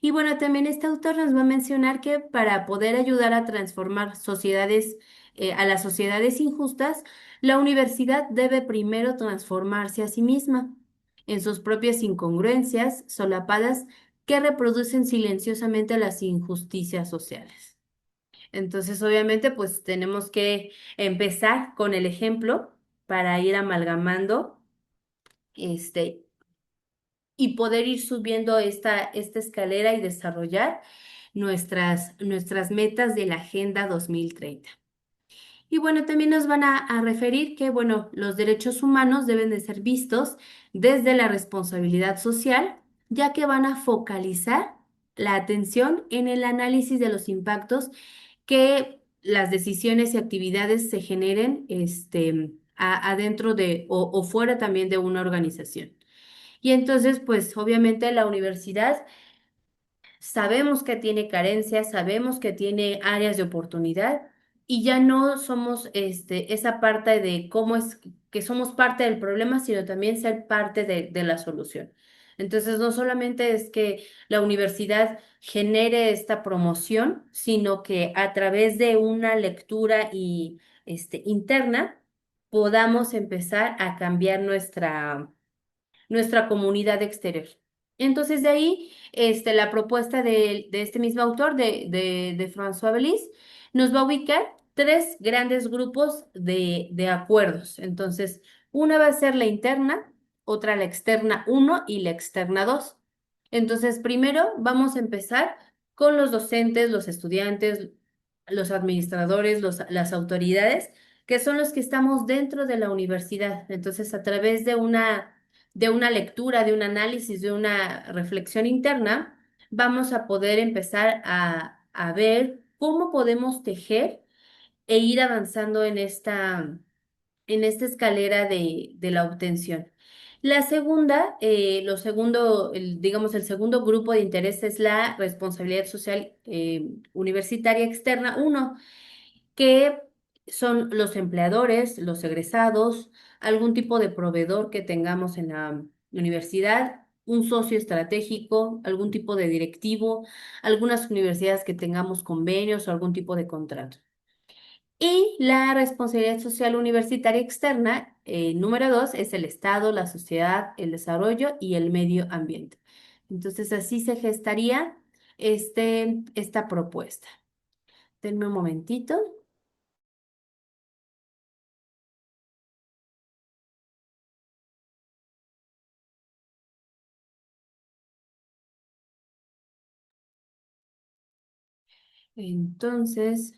Y bueno, también este autor nos va a mencionar que para poder ayudar a transformar a las sociedades injustas, la universidad debe primero transformarse a sí misma en sus propias incongruencias solapadas que reproducen silenciosamente las injusticias sociales. Entonces, obviamente, pues tenemos que empezar con el ejemplo para ir amalgamando este, y poder ir subiendo esta escalera y desarrollar nuestras metas de la Agenda 2030. Y bueno, también nos van a referir que, bueno, los derechos humanos deben de ser vistos desde la responsabilidad social, ya que van a focalizar la atención en el análisis de los impactos que las decisiones y actividades se generen adentro de o fuera también de una organización. Y entonces, pues obviamente la universidad sabemos que tiene carencias, sabemos que tiene áreas de oportunidad y ya no somos esa parte de cómo es que somos parte del problema, sino también ser parte de la solución. Entonces, no solamente es que la universidad genere esta promoción, sino que a través de una lectura interna podamos empezar a cambiar nuestra comunidad exterior. Entonces, de ahí, la propuesta de este mismo autor, de François Belis, nos va a ubicar tres grandes grupos de acuerdos. Entonces, una va a ser la interna, otra la externa uno y la externa 2. Entonces, primero vamos a empezar con los docentes, los estudiantes, los administradores, las autoridades, que son los que estamos dentro de la universidad. Entonces, a través de una lectura, de un análisis, de una reflexión interna, vamos a poder empezar a ver cómo podemos tejer e ir avanzando en esta escalera de la obtención. La segunda, digamos, el segundo grupo de interés es la responsabilidad social universitaria externa. Uno, que son los empleadores, los egresados, algún tipo de proveedor que tengamos en la universidad, un socio estratégico, algún tipo de directivo, algunas universidades que tengamos convenios o algún tipo de contrato. Y la responsabilidad social universitaria externa, número 2, es el Estado, la sociedad, el desarrollo y el medio ambiente. Entonces, así se gestaría esta propuesta. Denme un momentito. Entonces,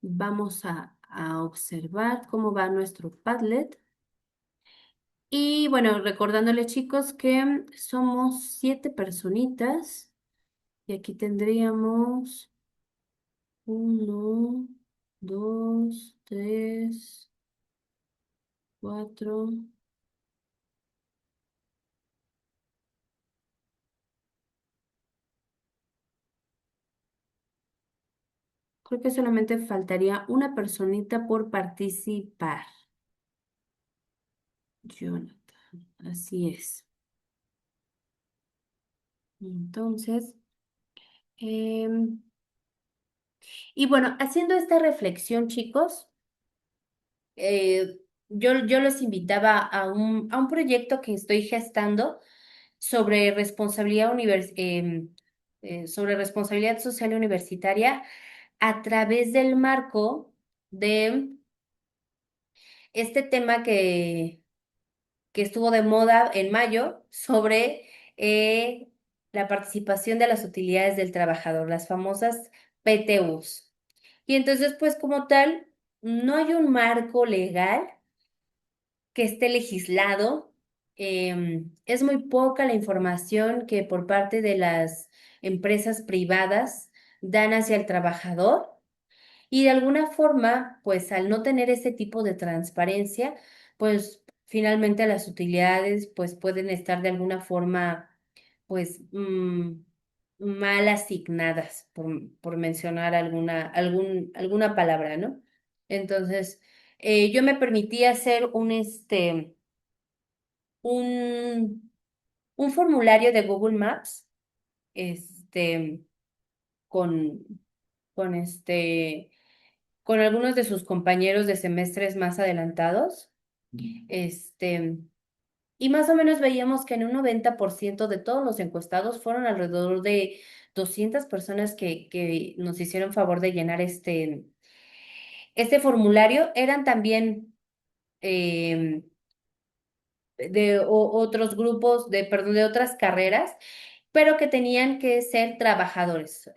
vamos a observar cómo va nuestro Padlet. Y bueno, recordándole chicos que somos 7 personitas y aquí tendríamos uno, dos, tres, cuatro. Creo que solamente faltaría una personita por participar. Jonathan, así es. Entonces, em, y bueno, haciendo esta reflexión, chicos. eh, yo los invitaba a un proyecto que estoy gestando sobre sobre responsabilidad social universitaria a través del marco de este tema que estuvo de moda en mayo sobre la participación de las utilidades del trabajador, las famosas PTUs. Y entonces, pues como tal, no hay un marco legal que esté legislado. Es muy poca la información que por parte de las empresas privadas dan hacia el trabajador y de alguna forma, pues al no tener ese tipo de transparencia, pues finalmente las utilidades pues pueden estar de alguna forma pues mal asignadas, por mencionar alguna palabra, ¿no? Entonces, yo me permití hacer un, un formulario de Google Maps, este, con, con con algunos de sus compañeros de semestres más adelantados, este, y más o menos veíamos que en un 90% de todos los encuestados fueron alrededor de 200 personas que nos hicieron favor de llenar este formulario. Eran también de otros grupos, perdón, de otras carreras, pero que tenían que ser trabajadores.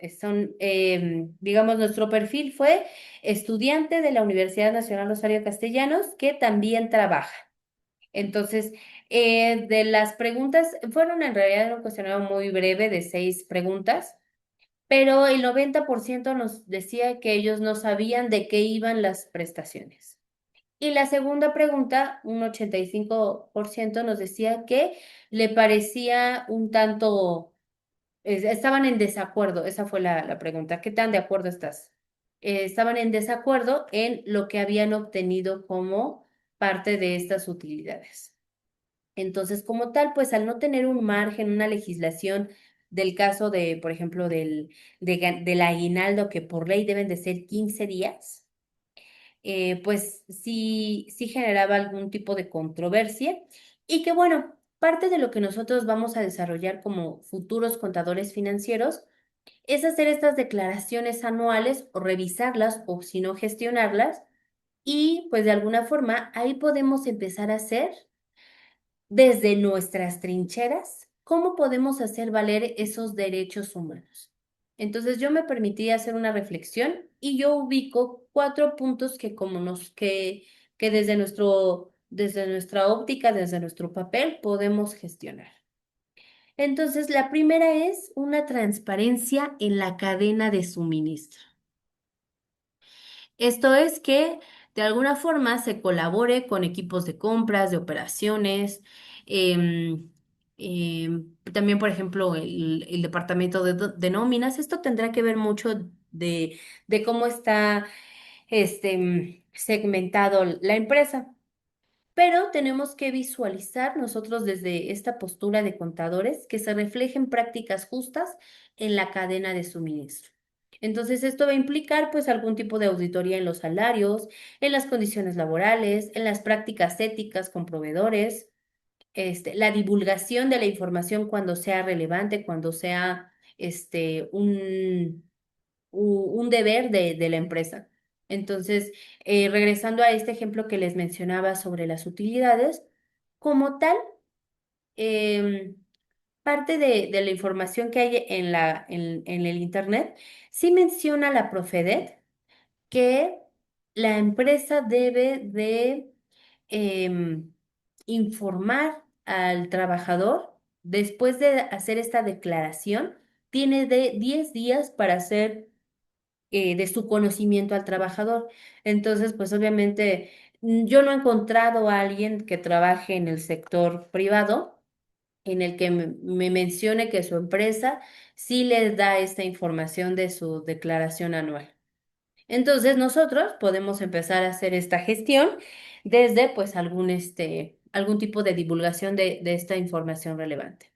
Digamos, nuestro perfil fue estudiante de la Universidad Nacional Rosario Castellanos que también trabaja. Entonces, de las preguntas, fueron en realidad un cuestionario muy breve de 6 preguntas, pero el 90% nos decía que ellos no sabían de qué iban las prestaciones. Y la segunda pregunta, un 85% nos decía que le parecía un tanto, estaban en desacuerdo, esa fue la pregunta, ¿qué tan de acuerdo estás? Estaban en desacuerdo en lo que habían obtenido como parte de estas utilidades. Entonces, como tal, pues al no tener un margen, una legislación del caso de, por ejemplo, del aguinaldo, que por ley deben de ser 15 días, pues sí generaba algún tipo de controversia y que bueno, parte de lo que nosotros vamos a desarrollar como futuros contadores financieros es hacer estas declaraciones anuales o revisarlas o si no gestionarlas y pues de alguna forma ahí podemos empezar a hacer desde nuestras trincheras, ¿cómo podemos hacer valer esos derechos humanos? Entonces yo me permití hacer una reflexión y yo ubico 4 puntos que que desde nuestra óptica, desde nuestro papel, podemos gestionar. Entonces, la primera es una transparencia en la cadena de suministro. Esto es que de alguna forma se colabore con equipos de compras, de operaciones, también, por ejemplo, el departamento de nóminas. Esto tendrá que ver mucho de cómo está segmentado la empresa. Pero tenemos que visualizar nosotros desde esta postura de contadores que se reflejen prácticas justas en la cadena de suministro. Entonces, esto va a implicar pues algún tipo de auditoría en los salarios, en las condiciones laborales, en las prácticas éticas con proveedores, la divulgación de la información cuando sea relevante, cuando sea un deber de la empresa. Entonces, regresando a este ejemplo que les mencionaba sobre las utilidades, como tal, em, parte de la información que hay en el Internet, sí menciona la Profedet que la empresa debe de em, informar al trabajador después de hacer esta declaración, tiene de 10 días para hacer de su conocimiento al trabajador. Entonces, pues obviamente yo no he encontrado a alguien que trabaje en el sector privado en el que me mencione que su empresa sí les da esta información de su declaración anual. Entonces, nosotros podemos empezar a hacer esta gestión desde pues algún tipo de divulgación de esta información relevante.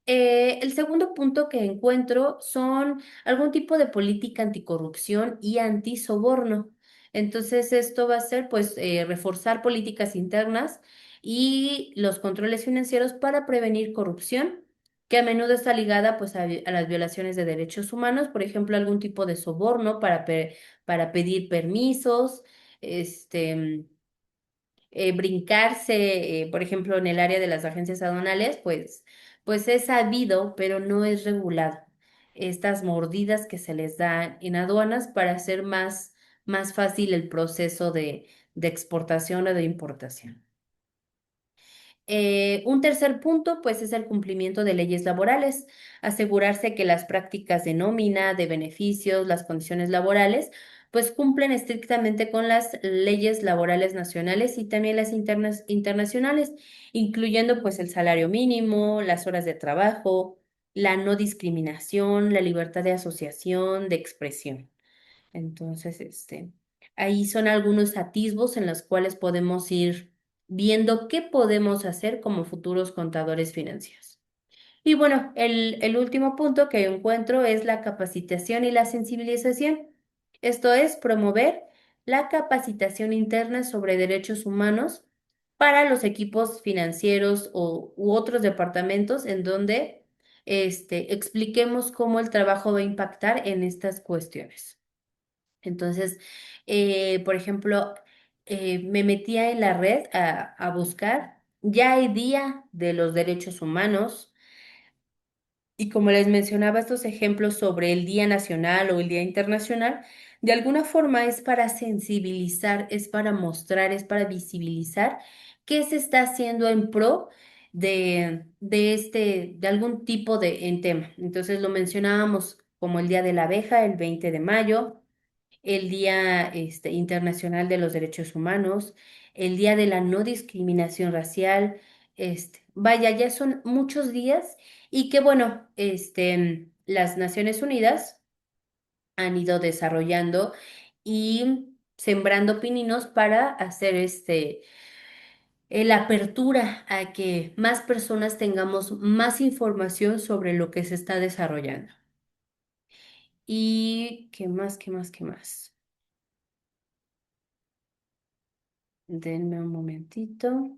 El segundo punto que encuentro son algún tipo de política anticorrupción y antisoborno. Entonces, esto va a ser, pues, reforzar políticas internas y los controles financieros para prevenir corrupción, que a menudo está ligada, pues, a las violaciones de derechos humanos, por ejemplo, algún tipo de soborno para pedir permisos, este brincarse, por ejemplo, en el área de las agencias aduanales, pues es sabido, pero no es regulado. Estas mordidas que se les dan en aduanas para hacer más fácil el proceso de exportación o de importación. Un tercer punto, pues, es el cumplimiento de leyes laborales, asegurarse que las prácticas de nómina, de beneficios, las condiciones laborales, pues cumplen estrictamente con las leyes laborales nacionales y también las internacionales, incluyendo pues el salario mínimo, las horas de trabajo, la no discriminación, la libertad de asociación, de expresión. Entonces, ahí son algunos atisbos en los cuales podemos ir viendo qué podemos hacer como futuros contadores financieros. Y bueno, el último punto que encuentro es la capacitación y la sensibilización. Esto es promover la capacitación interna sobre derechos humanos para los equipos financieros u otros departamentos en donde expliquemos cómo el trabajo va a impactar en estas cuestiones. Entonces, por ejemplo, me metía en la red a buscar, ya hay Día de los Derechos Humanos, Y como les mencionaba, estos ejemplos sobre el Día Nacional o el Día Internacional, de alguna forma es para sensibilizar, es para mostrar, es para visibilizar qué se está haciendo en pro de algún tipo de en tema. Entonces lo mencionábamos como el Día de la Abeja, el 20 de mayo, el Día Internacional de los Derechos Humanos, el Día de la No Discriminación Racial, vaya, ya son muchos días y que bueno, las Naciones Unidas han ido desarrollando y sembrando pininos para hacer la apertura a que más personas tengamos más información sobre lo que se está desarrollando. ¿Y qué más, qué más, qué más? Denme un momentito.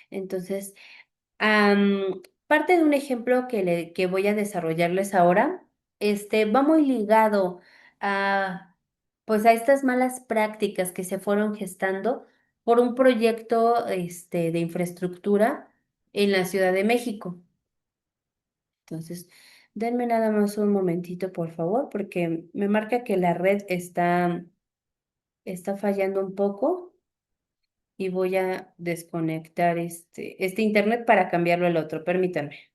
Entonces, parte de un ejemplo que voy a desarrollarles ahora, va muy ligado a, pues a estas malas prácticas que se fueron gestando por un proyecto, de infraestructura en la Ciudad de México. Entonces, denme nada más un momentito, por favor, porque me marca que la red está fallando un poco y voy a desconectar este internet para cambiarlo al otro. Permítanme.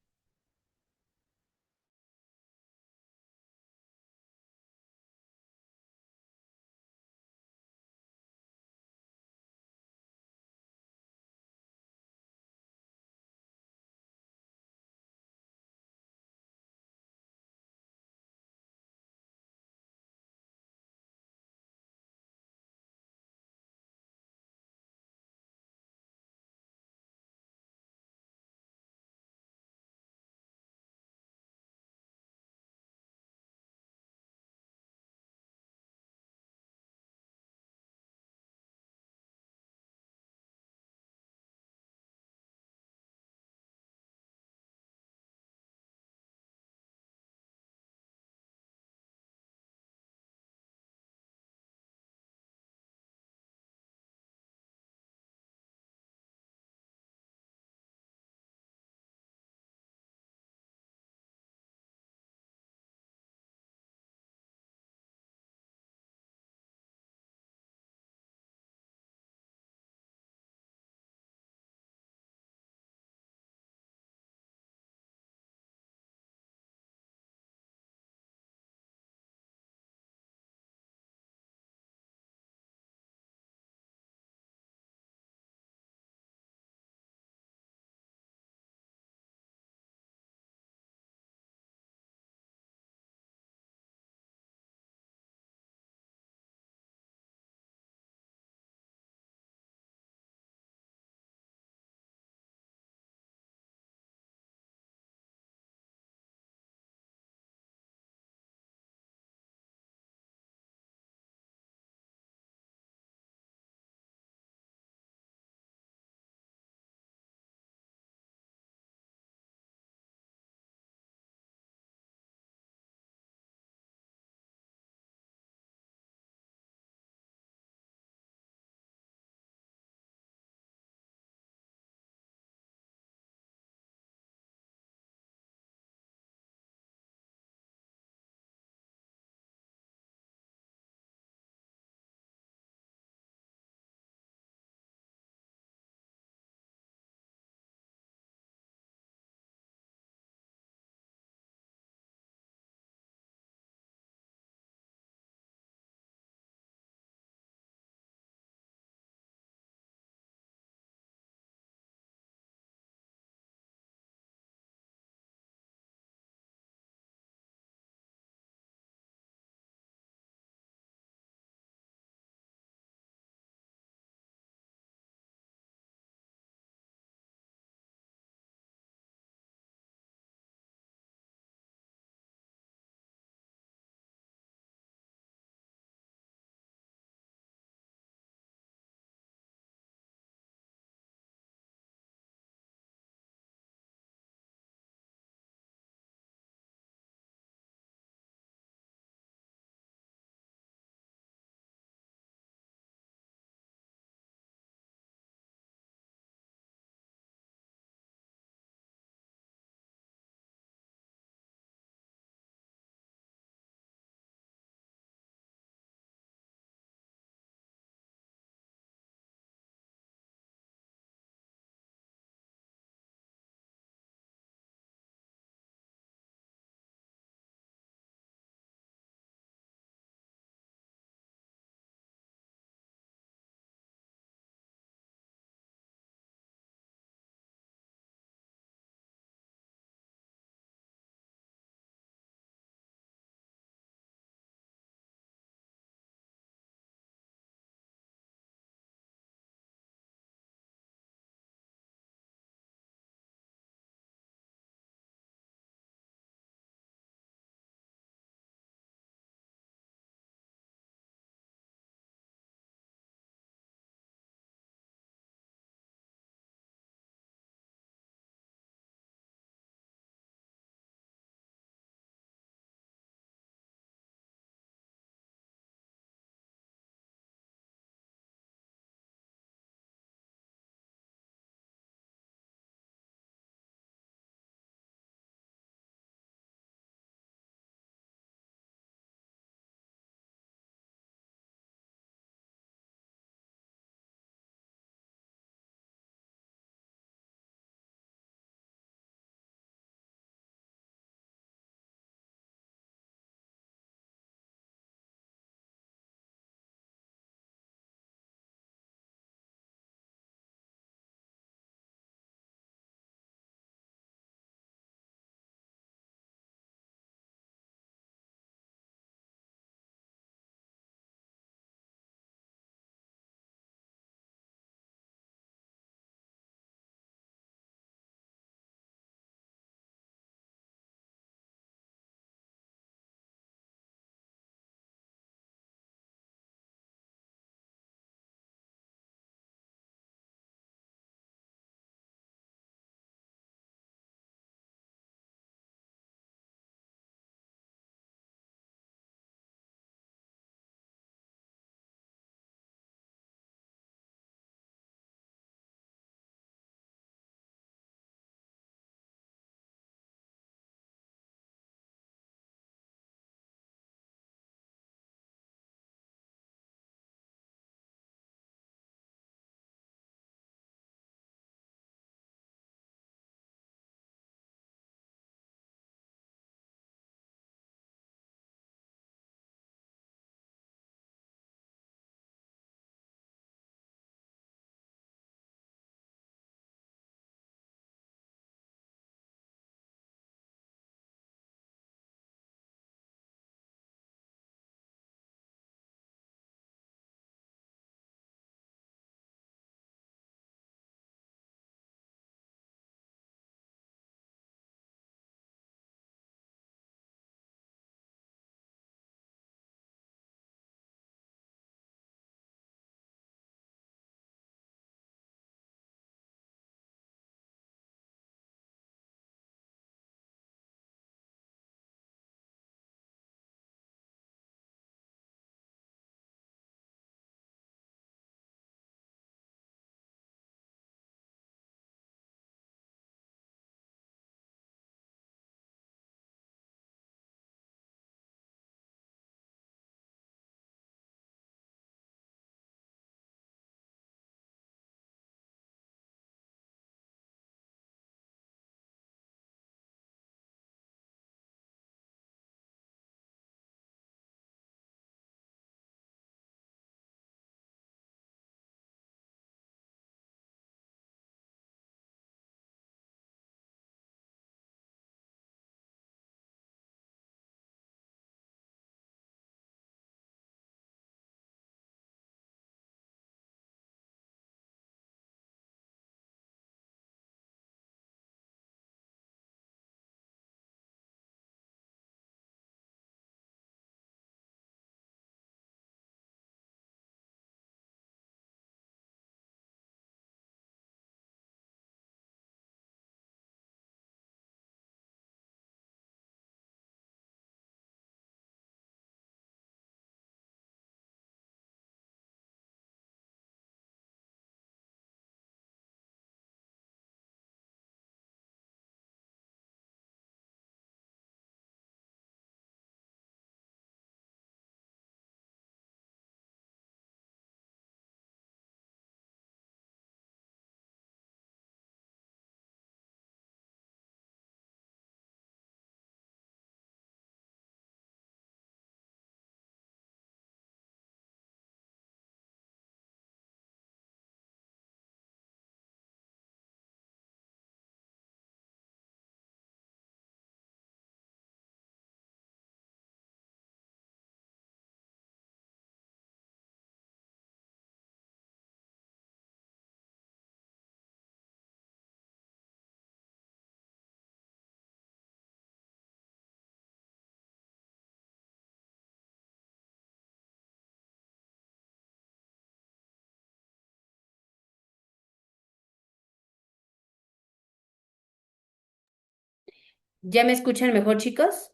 ¿Ya me escuchan mejor, chicos?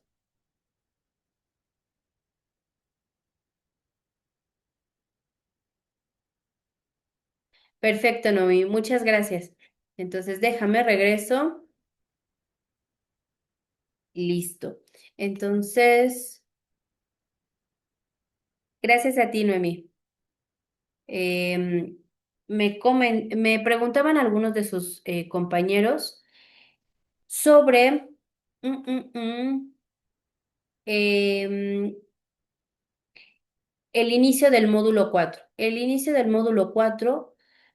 Perfecto, Nomi, muchas gracias. Entonces, déjame, regreso. Listo. Entonces, gracias a ti, Noemi. Em, me preguntaban algunos de sus compañeros sobre mm, mm, mm, em, el inicio del módulo 4. El inicio del módulo 4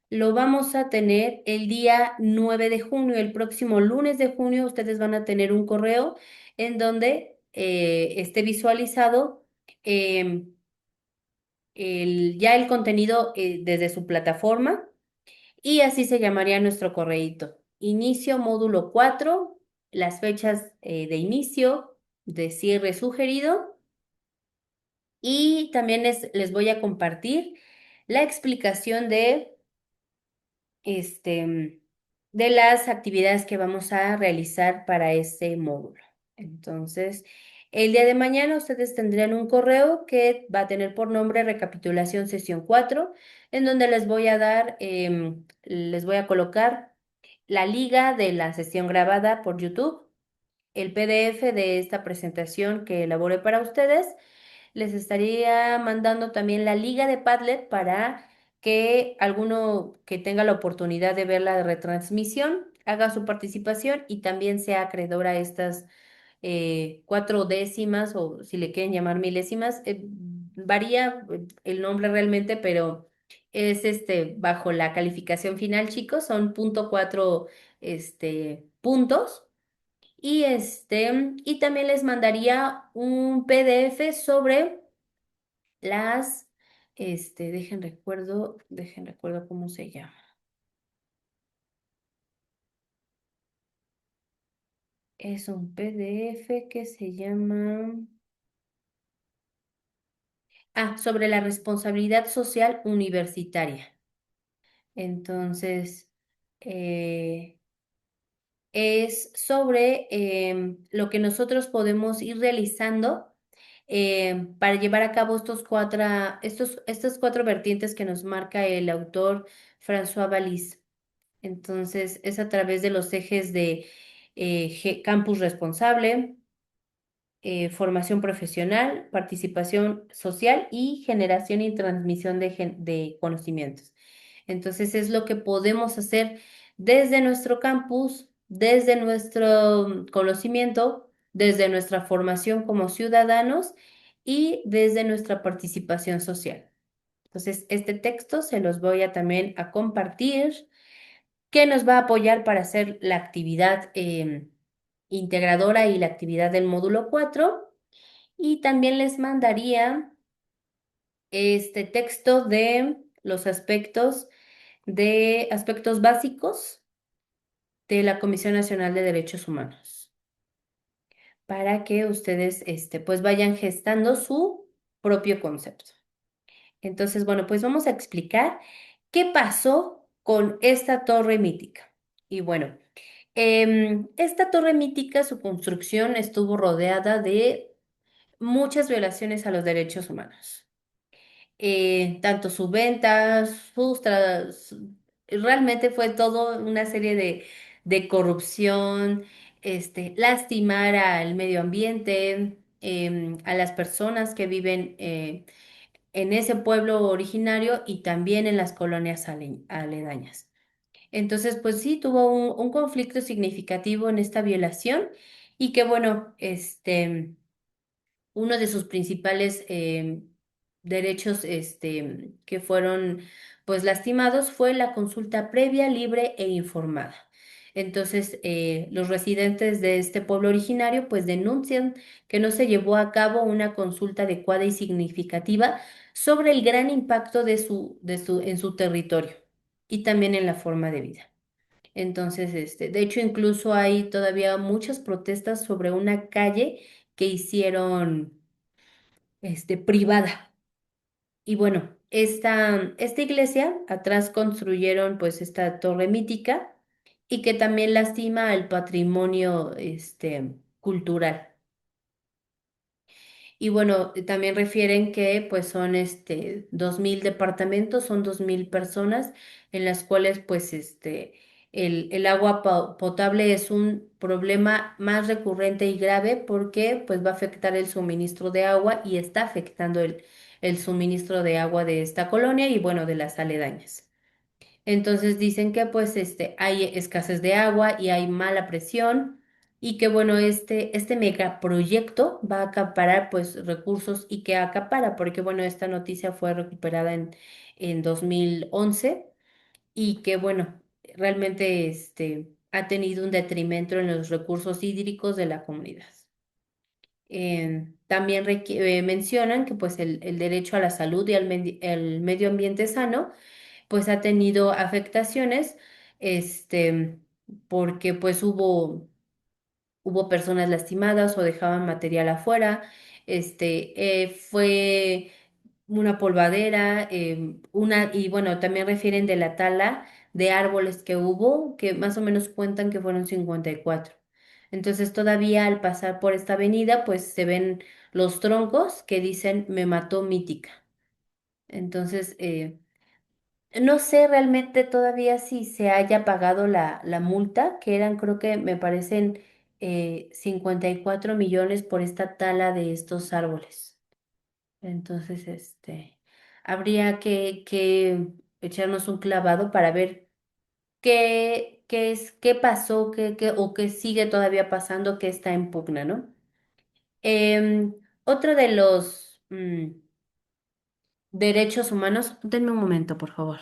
lo vamos a tener el día 9 de junio. El próximo lunes de junio ustedes van a tener un correo en donde esté visualizado em, ya el contenido desde su plataforma y así se llamaría nuestro correíto. Inicio módulo 4, las fechas de inicio, de cierre sugerido y también les voy a compartir la explicación este, de las actividades que vamos a realizar para este módulo. Entonces, el día de mañana ustedes tendrán un correo que va a tener por nombre Recapitulación Sesión 4, en donde les voy a dar, les voy a colocar la liga de la sesión grabada por YouTube, el PDF de esta presentación que elaboré para ustedes. Les estaría mandando también la liga de Padlet para que alguno que tenga la oportunidad de ver la retransmisión haga su participación y también sea acreedor a estas 4 décimas o si le quieren llamar milésimas. Varía el nombre realmente, pero es bajo la calificación final, chicos, son .4 puntos. Y también les mandaría un PDF sobre las, dejen recuerdo cómo se llama. Es un PDF que se llama, sobre la responsabilidad social universitaria. Entonces, eh, es sobre lo que nosotros podemos ir realizando para llevar a cabo estas 4 vertientes que nos marca el autor François Vallis. Entonces, es a través de los ejes de campus responsable, formación profesional, participación social y generación y transmisión de conocimientos. Entonces, es lo que podemos hacer desde nuestro campus, desde nuestro conocimiento, desde nuestra formación como ciudadanos y desde nuestra participación social. Entonces, este texto se los voy a también a compartir que nos va a apoyar para hacer la actividad integradora y la actividad del módulo 4. Y también les mandaría este texto de los aspectos básicos de la Comisión Nacional de Derechos Humanos para que ustedes pues vayan gestando su propio concepto. Entonces, bueno, pues vamos a explicar qué pasó con esta torre mítica. Y bueno, esta torre mítica, su construcción estuvo rodeada de muchas violaciones a los derechos humanos. Tanto su venta, realmente fue todo una serie de corrupción, lastimar al medio ambiente, a las personas que viven en ese pueblo originario y también en las colonias aledañas. Entonces, pues sí, tuvo un conflicto significativo en esta violación y que bueno, uno de sus principales derechos que fueron pues lastimados fue la consulta previa, libre e informada. Entonces, los residentes de este pueblo originario pues denuncian que no se llevó a cabo una consulta adecuada y significativa sobre el gran impacto en su territorio y también en la forma de vida. Entonces, de hecho, incluso hay todavía muchas protestas sobre una calle que hicieron, privada. Y bueno, esta iglesia, atrás construyeron pues esta torre mítica y que también lastima al patrimonio, cultural. Y bueno, también refieren que pues son 2.000 departamentos, son 2.000 personas en las cuales pues el agua potable es un problema más recurrente y grave porque pues va a afectar el suministro de agua y está afectando el suministro de agua de esta colonia y bueno, de las aledañas. Entonces dicen que pues hay escasez de agua y hay mala presión y que bueno, este megaproyecto va a acaparar pues recursos y que acapara, porque bueno, esta noticia fue recuperada en 2011 y que bueno, realmente ha tenido un detrimento en los recursos hídricos de la comunidad. También mencionan que pues el derecho a la salud y el medio ambiente sano pues ha tenido afectaciones, este, porque pues hubo personas lastimadas o dejaban material afuera, fue una polvadera, y bueno, también refieren de la tala de árboles que hubo, que más o menos cuentan que fueron 54. Entonces todavía al pasar por esta avenida, pues se ven los troncos que dicen me mató Mítica. Entonces, no sé realmente todavía si se haya pagado la multa, que eran, creo que me parecen 54 millones por esta tala de estos árboles. Entonces, habría que echarnos un clavado para ver qué pasó, o qué sigue todavía pasando, qué está en pugna, ¿no? Otro de los derechos humanos, denme un momento, por favor.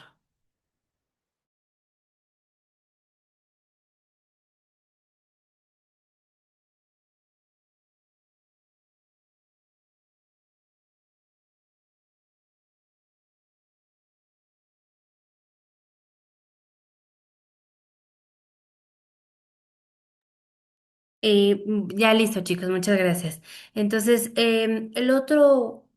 Ya listo, chicos, muchas gracias. Entonces, el otro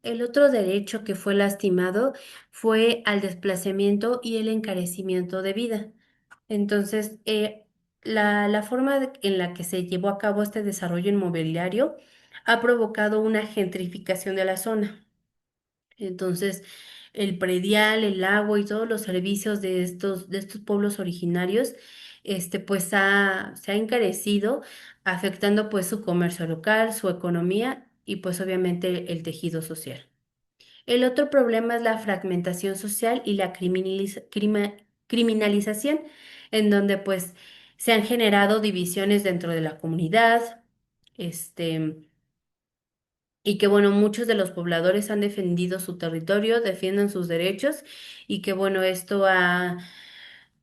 derecho que fue lastimado fue al desplazamiento y el encarecimiento de vida. Entonces, la forma en la que se llevó a cabo este desarrollo inmobiliario ha provocado una gentrificación de la zona. Entonces, el predial, el agua y todos los servicios de estos pueblos originarios, pues se ha encarecido, afectando pues su comercio local, su economía y pues obviamente el tejido social. El otro problema es la fragmentación social y la criminalización, en donde pues se han generado divisiones dentro de la comunidad, este y que bueno, muchos de los pobladores han defendido su territorio, defienden sus derechos y que bueno, esto ha,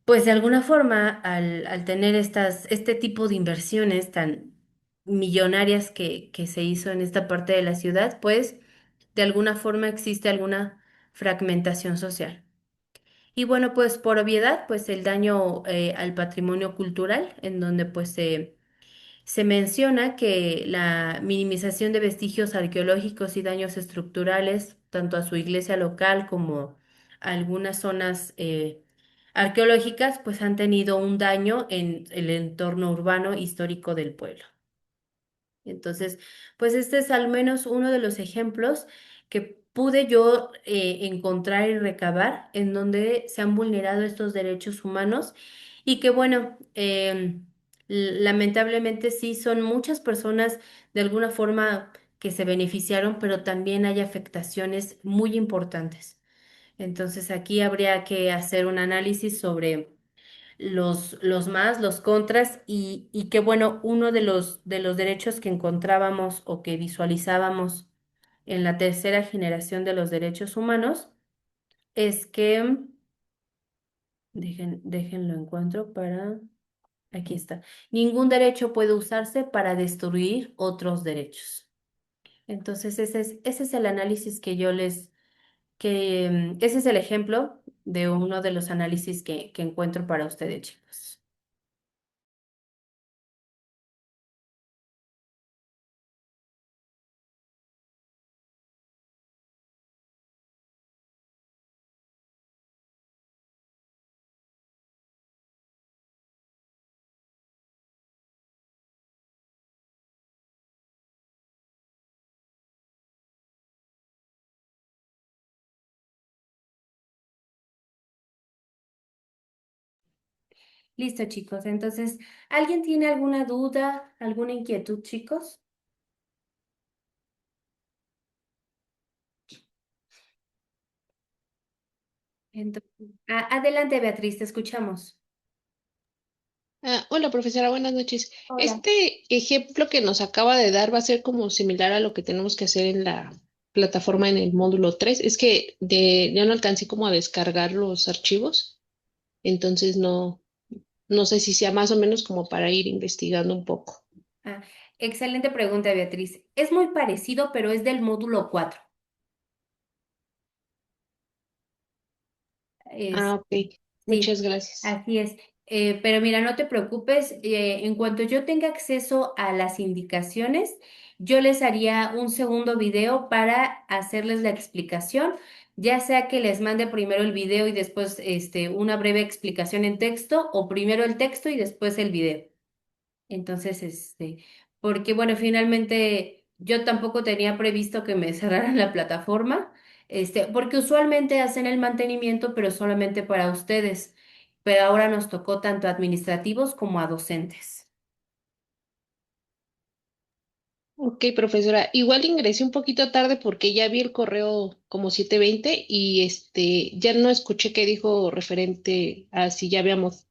pues de alguna forma, al tener este tipo de inversiones tan millonarias que se hizo en esta parte de la ciudad, pues de alguna forma existe alguna fragmentación social. Y bueno, pues por obviedad, pues el daño al patrimonio cultural, en donde pues se menciona que la minimización de vestigios arqueológicos y daños estructurales, tanto a su iglesia local como a algunas zonas arqueológicas, pues han tenido un daño en el entorno urbano histórico del pueblo. Entonces, pues este es al menos uno de los ejemplos que pude yo encontrar y recabar en donde se han vulnerado estos derechos humanos y que bueno, lamentablemente sí son muchas personas de alguna forma que se beneficiaron, pero también hay afectaciones muy importantes. Entonces aquí habría que hacer un análisis sobre los contras y que bueno, uno de los derechos que encontrábamos o que visualizábamos en la tercera generación de los derechos humanos es que, déjenlo encuentro para, aquí está, ningún derecho puede usarse para destruir otros derechos. Entonces, ese es el análisis ese es el ejemplo de uno de los análisis que encuentro para ustedes, chicos. Listo, chicos. Entonces, ¿alguien tiene alguna duda, alguna inquietud, chicos? Entonces, adelante, Beatriz, te escuchamos. Hola, profesora, buenas noches. Hola. Este ejemplo que nos acaba de dar va a ser como similar a lo que tenemos que hacer en la plataforma en el módulo 3. Es que ya no alcancé como a descargar los archivos, entonces no sé si sea más o menos como para ir investigando un poco. Ah, excelente pregunta, Beatriz. Es muy parecido, pero es del módulo 4. Ah, ok. Sí, Muchas gracias. así es. Pero mira, no te preocupes. En cuanto yo tenga acceso a las indicaciones, yo les haría un segundo video para hacerles la explicación, ya sea que les mande primero el video y después una breve explicación en texto, o primero el texto y después el video. Entonces, porque bueno, finalmente yo tampoco tenía previsto que me cerraran la plataforma, porque usualmente hacen el mantenimiento, pero solamente para ustedes. Pero ahora nos tocó tanto a administrativos como a docentes. Ok, profesora. Igual ingresé un poquito tarde porque ya vi el correo como 7:20 y ya no escuché qué dijo referente a si ya habíamos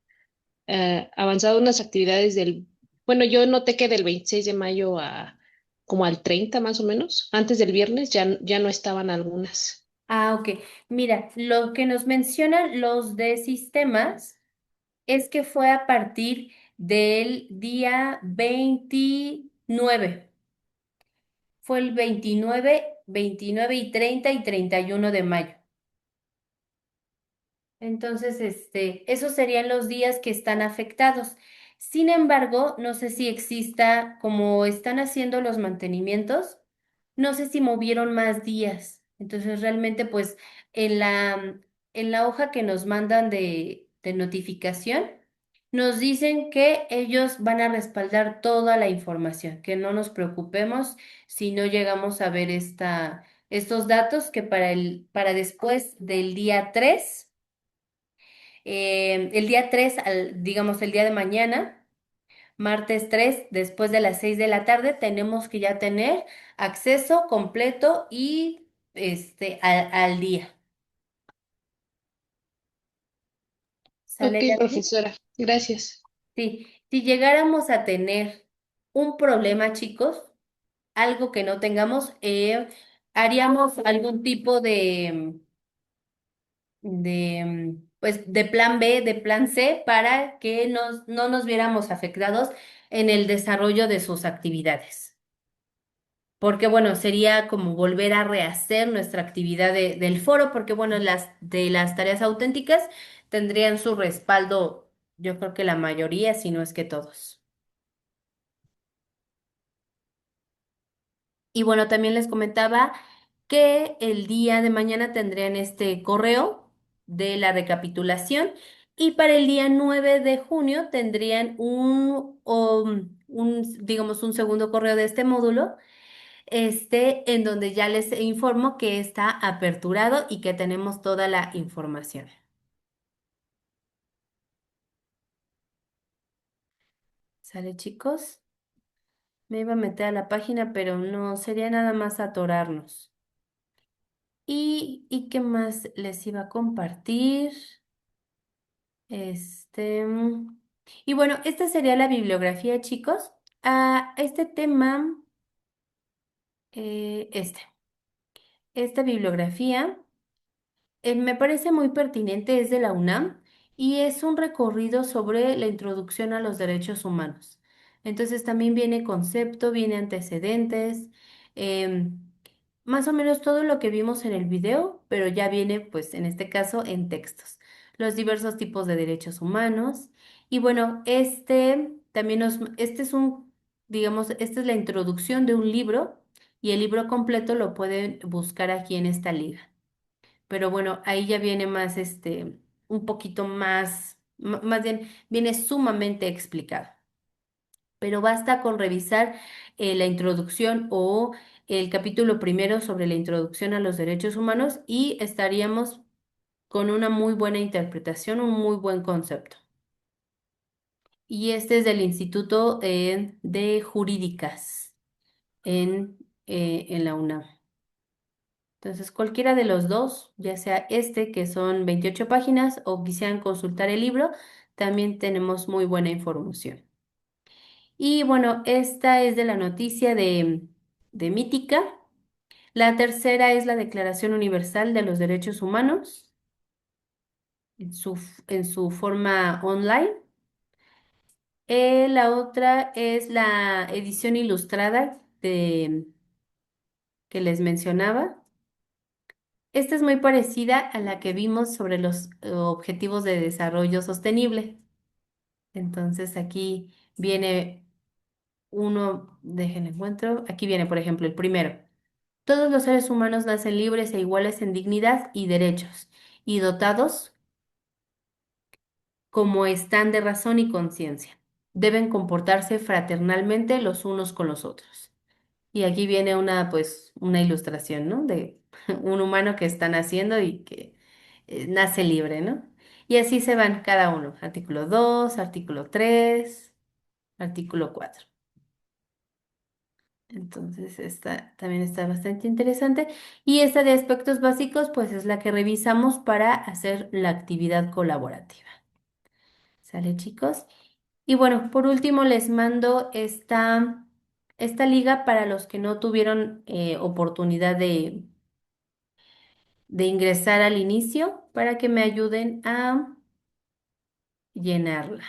avanzado unas actividades bueno, yo noté que del 26 de mayo a como al 30 más o menos, antes del viernes ya no estaban algunas. Ah, ok. Mira, lo que nos mencionan los de sistemas es que fue a partir del día 29. Fue el 29 y 31 de mayo. Entonces, esos serían los días que están afectados. Sin embargo, no sé si exista, como están haciendo los mantenimientos, no sé si movieron más días. Entonces, realmente, pues, en la hoja que nos mandan de notificación, nos dicen que ellos van a respaldar toda la información, que no nos preocupemos si no llegamos a ver estos datos que para después del día 3, el día 3 digamos el día de mañana, martes 3 después de las 6 de la tarde, tenemos que ya tener acceso completo y al día. Ok, ¿Sale, Beatriz? profesora, gracias. Sí, si llegáramos a tener un problema, chicos, algo que no tengamos, haríamos algún tipo de plan B, de plan C, para que no nos viéramos afectados en el desarrollo de sus actividades. Porque bueno, sería como volver a rehacer nuestra actividad del foro, porque bueno, de las tareas auténticas tendrían su respaldo, yo creo que la mayoría, si no es que todos. Y bueno, también les comentaba que el día de mañana tendrían este correo de la recapitulación, y para el día 9 de junio tendrían digamos, un segundo correo de este módulo, en donde ya les informo que está aperturado y que tenemos toda la información. ¿Sale, chicos? Me iba a meter a la página, pero no, sería nada más atorarnos. ¿Y qué más les iba a compartir? Este, y bueno, esta sería la bibliografía, chicos. Este tema, eh, este, esta bibliografía. Me parece muy pertinente, es de la UNAM y es un recorrido sobre la introducción a los derechos humanos. Entonces también viene concepto, viene antecedentes, em, más o menos todo lo que vimos en el video, pero ya viene, pues en este caso, en textos, los diversos tipos de derechos humanos. Y bueno, este es digamos, esta es la introducción de un libro, y el libro completo lo pueden buscar aquí en esta liga. Pero bueno, ahí ya viene más, un poquito más, más bien, viene sumamente explicado. Pero basta con revisar la introducción o el capítulo primero sobre la introducción a los derechos humanos y estaríamos con una muy buena interpretación, un muy buen concepto. y este es del Instituto de Jurídicas en la UNAM. Entonces, cualquiera de los dos, ya sea este, que son 28 páginas, o quisieran consultar el libro, también tenemos muy buena información. Y bueno, esta es de la noticia de Mítica. La tercera es la Declaración Universal de los Derechos Humanos en su forma online. La otra es la edición ilustrada que les mencionaba. Esta es muy parecida a la que vimos sobre los objetivos de desarrollo sostenible. Entonces aquí viene uno, déjenme encuentro, aquí viene, por ejemplo, el primero. Todos los seres humanos nacen libres e iguales en dignidad y derechos, y dotados como están de razón y conciencia. Deben comportarse fraternalmente los unos con los otros. Y aquí viene una, pues, una ilustración, ¿no? De un humano que está naciendo y que nace libre, ¿no? Y así se van cada uno. Artículo 2, artículo 3, artículo 4. Entonces, esta también está bastante interesante. Y esta de aspectos básicos, pues es la que revisamos para hacer la actividad colaborativa. ¿Sale, chicos? Y bueno, por último les mando esta liga para los que no tuvieron oportunidad de ingresar al inicio para que me ayuden a llenarla.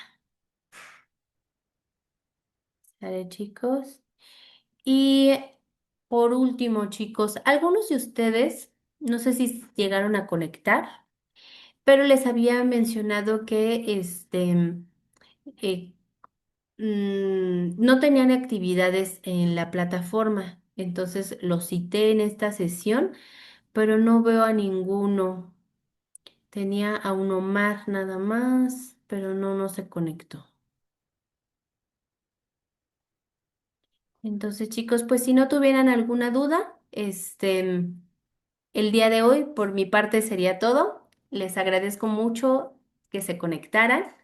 ¿Sale, chicos? Y por último, chicos, algunos de ustedes, no sé si llegaron a conectar, pero les había mencionado que eh, no tenían actividades en la plataforma. Entonces los cité en esta sesión, pero no veo a ninguno. Tenía a un Omar nada más, pero no se conectó. Entonces, chicos, pues si no tuvieran alguna duda, el día de hoy por mi parte sería todo. Les agradezco mucho que se conectaran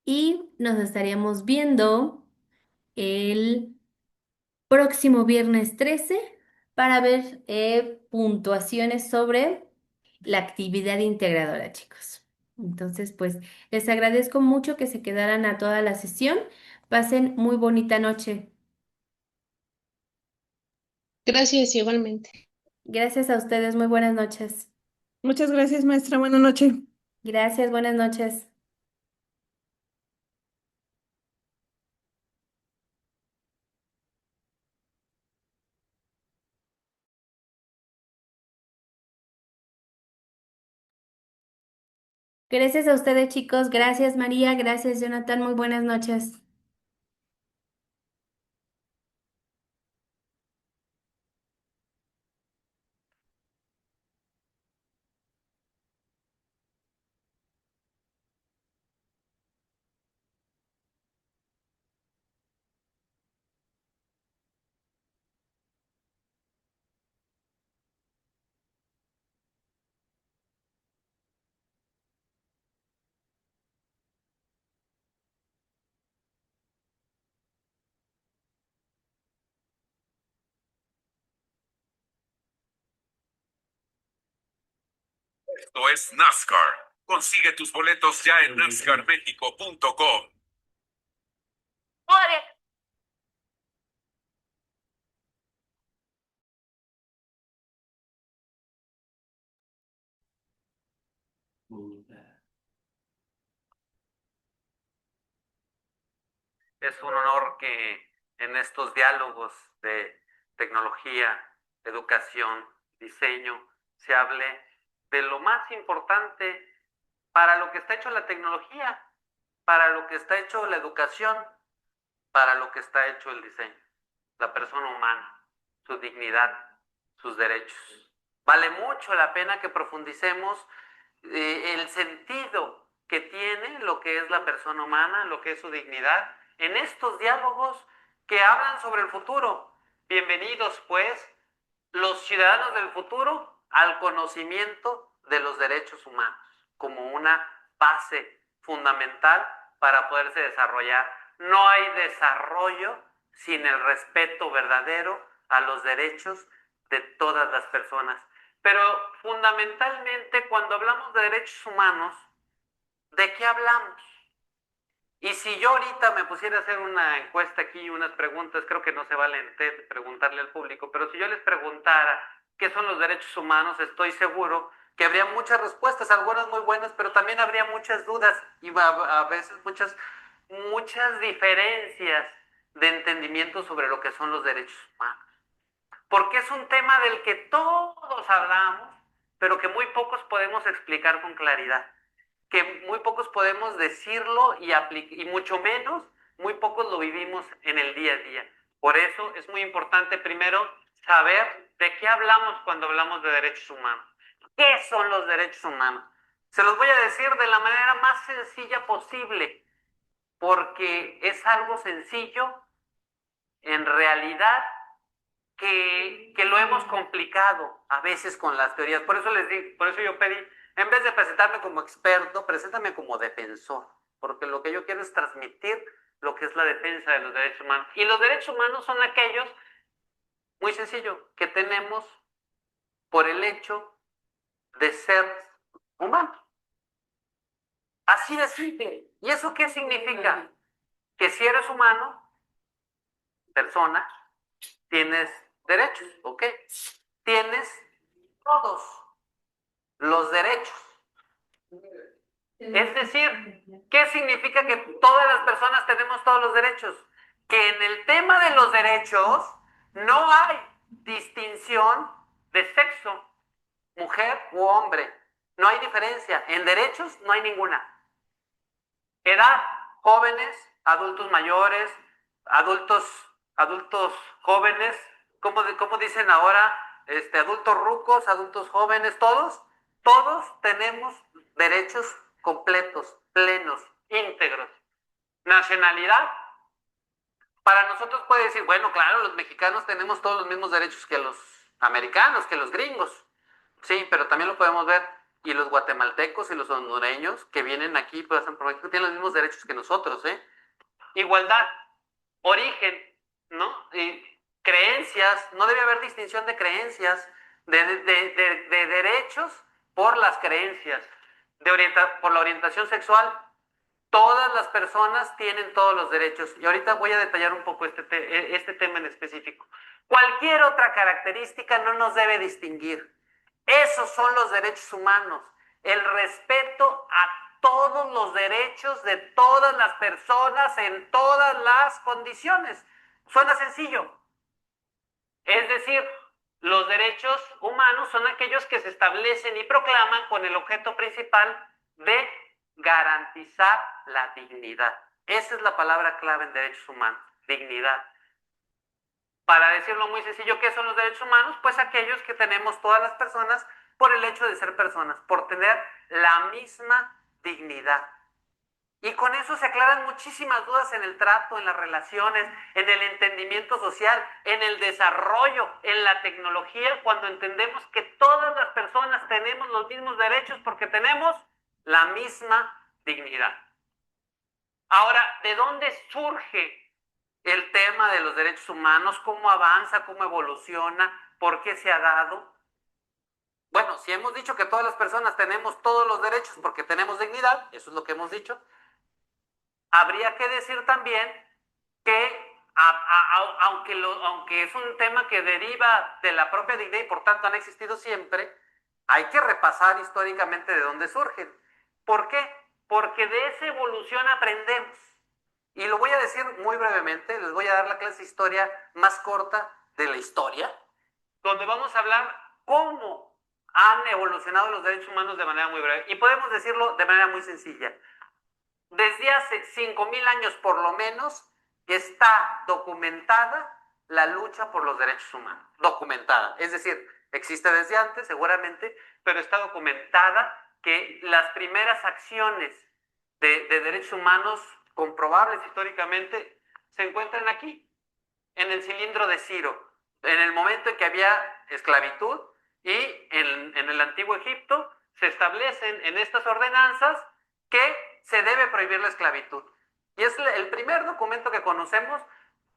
y nos estaríamos viendo el próximo viernes 13 para ver puntuaciones sobre la actividad integradora, chicos. Entonces, pues les agradezco mucho que se quedaran a toda la sesión. Pasen muy bonita noche. Gracias, igualmente. Gracias a ustedes, muy buenas noches. Muchas gracias, maestra. Buenas noches. Gracias, buenas noches. Gracias a ustedes, chicos. Gracias, María. Gracias, Jonathan. Muy buenas noches. Esto es NASCAR. Consigue tus boletos ya en nascarmexico.com. Es un honor que en estos diálogos de tecnología, educación, diseño, se hable de lo más importante para lo que está hecho la tecnología, para lo que está hecho la educación, para lo que está hecho el diseño, la persona humana, su dignidad, sus derechos. Vale mucho la pena que profundicemos el sentido que tiene lo que es la persona humana, lo que es su dignidad, en estos diálogos que hablan sobre el futuro. Bienvenidos, pues, los ciudadanos del futuro al conocimiento de los derechos humanos como una base fundamental para poderse desarrollar. No hay desarrollo sin el respeto verdadero a los derechos de todas las personas. Pero fundamentalmente cuando hablamos de derechos humanos, ¿de qué hablamos? Y si yo ahorita me pusiera a hacer una encuesta aquí, unas preguntas, creo que no se vale en TED preguntarle al público, pero si yo les preguntara qué son los derechos humanos, estoy seguro que habría muchas respuestas, algunas muy buenas, pero también habría muchas dudas y a veces muchas diferencias de entendimiento sobre lo que son los derechos humanos. Porque es un tema del que todos hablamos, pero que muy pocos podemos explicar con claridad, que muy pocos podemos decirlo y mucho menos, muy pocos lo vivimos en el día a día. Por eso es muy importante primero saber de qué hablamos cuando hablamos de derechos humanos. ¿Qué son los derechos humanos? Se los voy a decir de la manera más sencilla posible, porque es algo sencillo, en realidad, que lo hemos complicado a veces con las teorías. Por eso les digo, por eso yo pedí, en vez de presentarme como experto, preséntame como defensor, porque lo que yo quiero es transmitir lo que es la defensa de los derechos humanos. Y los derechos humanos son aquellos, muy sencillo, que tenemos por el hecho de ser humanos. Así de simple. ¿Y eso qué significa? Que si eres humano, persona, tienes derechos, ¿ok? Tienes todos los derechos. Es decir, ¿qué significa que todas las personas tenemos todos los derechos? Que en el tema de los derechos no hay distinción de sexo, mujer u hombre. No hay diferencia. En derechos no hay ninguna. Edad, jóvenes, adultos mayores, adultos jóvenes, ¿cómo dicen ahora? Adultos rucos, adultos jóvenes, todos tenemos derechos completos, plenos, íntegros. Nacionalidad, para nosotros puede decir, bueno, claro, los mexicanos tenemos todos los mismos derechos que los americanos, que los gringos. Sí, pero también lo podemos ver. Y los guatemaltecos y los hondureños que vienen aquí, pues, tienen los mismos derechos que nosotros, ¿eh? Igualdad, origen, ¿no? Creencias, no debe haber distinción de creencias, de derechos por las creencias, por la orientación sexual. Todas las personas tienen todos los derechos. Y ahorita voy a detallar un poco este tema en específico. Cualquier otra característica no nos debe distinguir. Esos son los derechos humanos. El respeto a todos los derechos de todas las personas en todas las condiciones. Suena sencillo. Es decir, los derechos humanos son aquellos que se establecen y proclaman con el objeto principal de garantizar la dignidad. Esa es la palabra clave en derechos humanos, dignidad. Para decirlo muy sencillo, ¿qué son los derechos humanos? Pues aquellos que tenemos todas las personas por el hecho de ser personas, por tener la misma dignidad. Y con eso se aclaran muchísimas dudas en el trato, en las relaciones, en el entendimiento social, en el desarrollo, en la tecnología, cuando entendemos que todas las personas tenemos los mismos derechos porque tenemos la misma dignidad. Ahora, ¿de dónde surge el tema de los derechos humanos? ¿Cómo avanza? ¿Cómo evoluciona? ¿Por qué se ha dado? Bueno, si hemos dicho que todas las personas tenemos todos los derechos porque tenemos dignidad, eso es lo que hemos dicho, habría que decir también que aunque es un tema que deriva de la propia dignidad y por tanto han existido siempre, hay que repasar históricamente de dónde surgen. ¿Por qué? Porque de esa evolución aprendemos. Y lo voy a decir muy brevemente, les voy a dar la clase de historia más corta de la historia, donde vamos a hablar cómo han evolucionado los derechos humanos de manera muy breve. Y podemos decirlo de manera muy sencilla. Desde hace 5,000 años por lo menos está documentada la lucha por los derechos humanos. Documentada. Es decir, existe desde antes seguramente, pero está documentada que las primeras acciones de derechos humanos comprobables históricamente se encuentran aquí, en el cilindro de Ciro, en el momento en que había esclavitud y en el antiguo Egipto se establecen en estas ordenanzas que se debe prohibir la esclavitud. Y es el primer documento que conocemos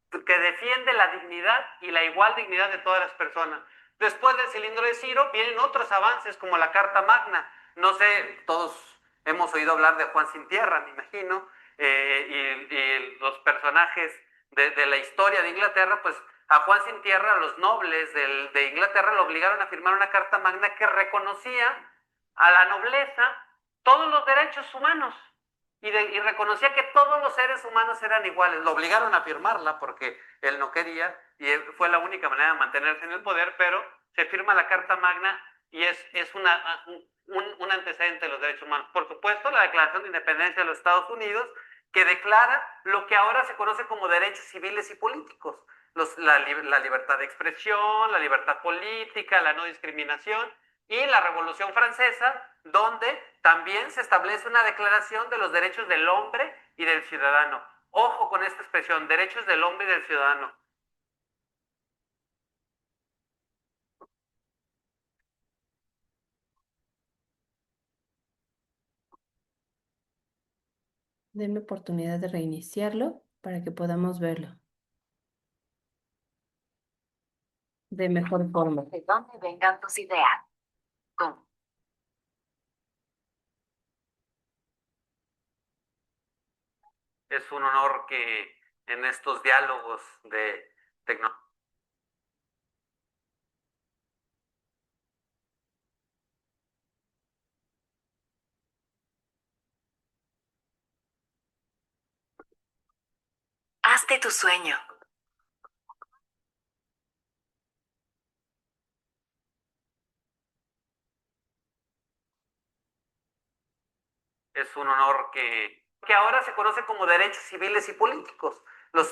que defiende la dignidad y la igual dignidad de todas las personas. Después del cilindro de Ciro vienen otros avances como la Carta Magna. No sé, todos hemos oído hablar de Juan Sin Tierra, me imagino, y los personajes de la historia de Inglaterra, pues a Juan Sin Tierra, los nobles de Inglaterra lo obligaron a firmar una Carta Magna que reconocía a la nobleza todos los derechos humanos y reconocía que todos los seres humanos eran iguales. Lo obligaron a firmarla porque él no quería y fue la única manera de mantenerse en el poder, pero se firma la Carta Magna y es un antecedente de los derechos humanos. Por supuesto, la Declaración de Independencia de los Estados Unidos, que declara lo que ahora se conoce como derechos civiles y políticos. La libertad de expresión, la libertad política, la no discriminación, y la Revolución Francesa, donde también se establece una declaración de los derechos del hombre y del ciudadano. Ojo con esta expresión, derechos del hombre y del ciudadano. Denme oportunidad de reiniciarlo para que podamos verlo de mejor forma. ¿De dónde vengan tus ideas? Tú. Es un honor que en estos diálogos de tecnología Hazte tu sueño. es un honor que ahora se conoce como derechos civiles y políticos.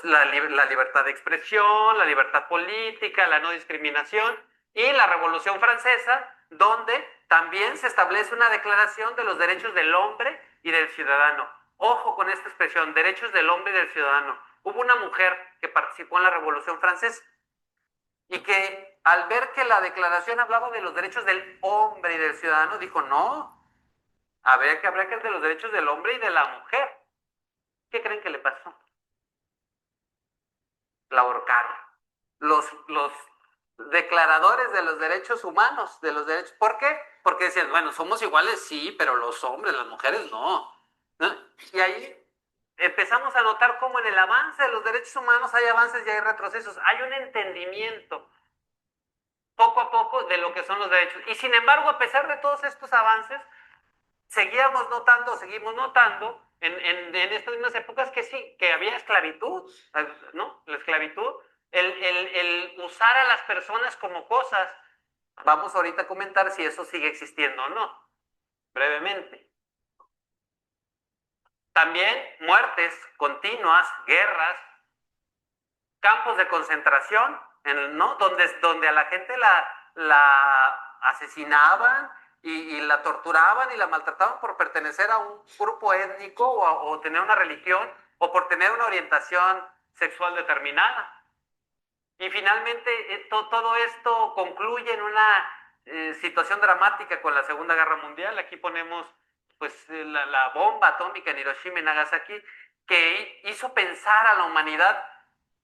La libertad de expresión, la libertad política, la no discriminación y la Revolución Francesa, donde también se establece una declaración de los derechos del hombre y del ciudadano. Ojo con esta expresión, derechos del hombre y del ciudadano. Hubo una mujer que participó en la Revolución Francesa y que al ver que la declaración hablaba de los derechos del hombre y del ciudadano, dijo, no, habría que hablar de los derechos del hombre y de la mujer. ¿Qué creen que le pasó? La ahorcaron. Los declaradores de los derechos humanos, de los derechos. ¿Por qué? Porque decían, bueno, somos iguales, sí, pero los hombres, las mujeres no. ¿No? Y ahí empezamos a notar cómo en el avance de los derechos humanos hay avances y hay retrocesos. Hay un entendimiento poco a poco de lo que son los derechos. Y sin embargo, a pesar de todos estos avances, seguimos notando en estas mismas épocas que sí, que había esclavitud, ¿no? La esclavitud, el usar a las personas como cosas. Vamos ahorita a comentar si eso sigue existiendo o no, brevemente. También muertes continuas, guerras, campos de concentración, ¿no? Donde a la gente la asesinaban y la torturaban y la maltrataban por pertenecer a un grupo étnico o tener una religión o por tener una orientación sexual determinada. Y finalmente todo esto concluye en una situación dramática con la Segunda Guerra Mundial. Aquí ponemos pues la bomba atómica en Hiroshima y Nagasaki, que hizo pensar a la humanidad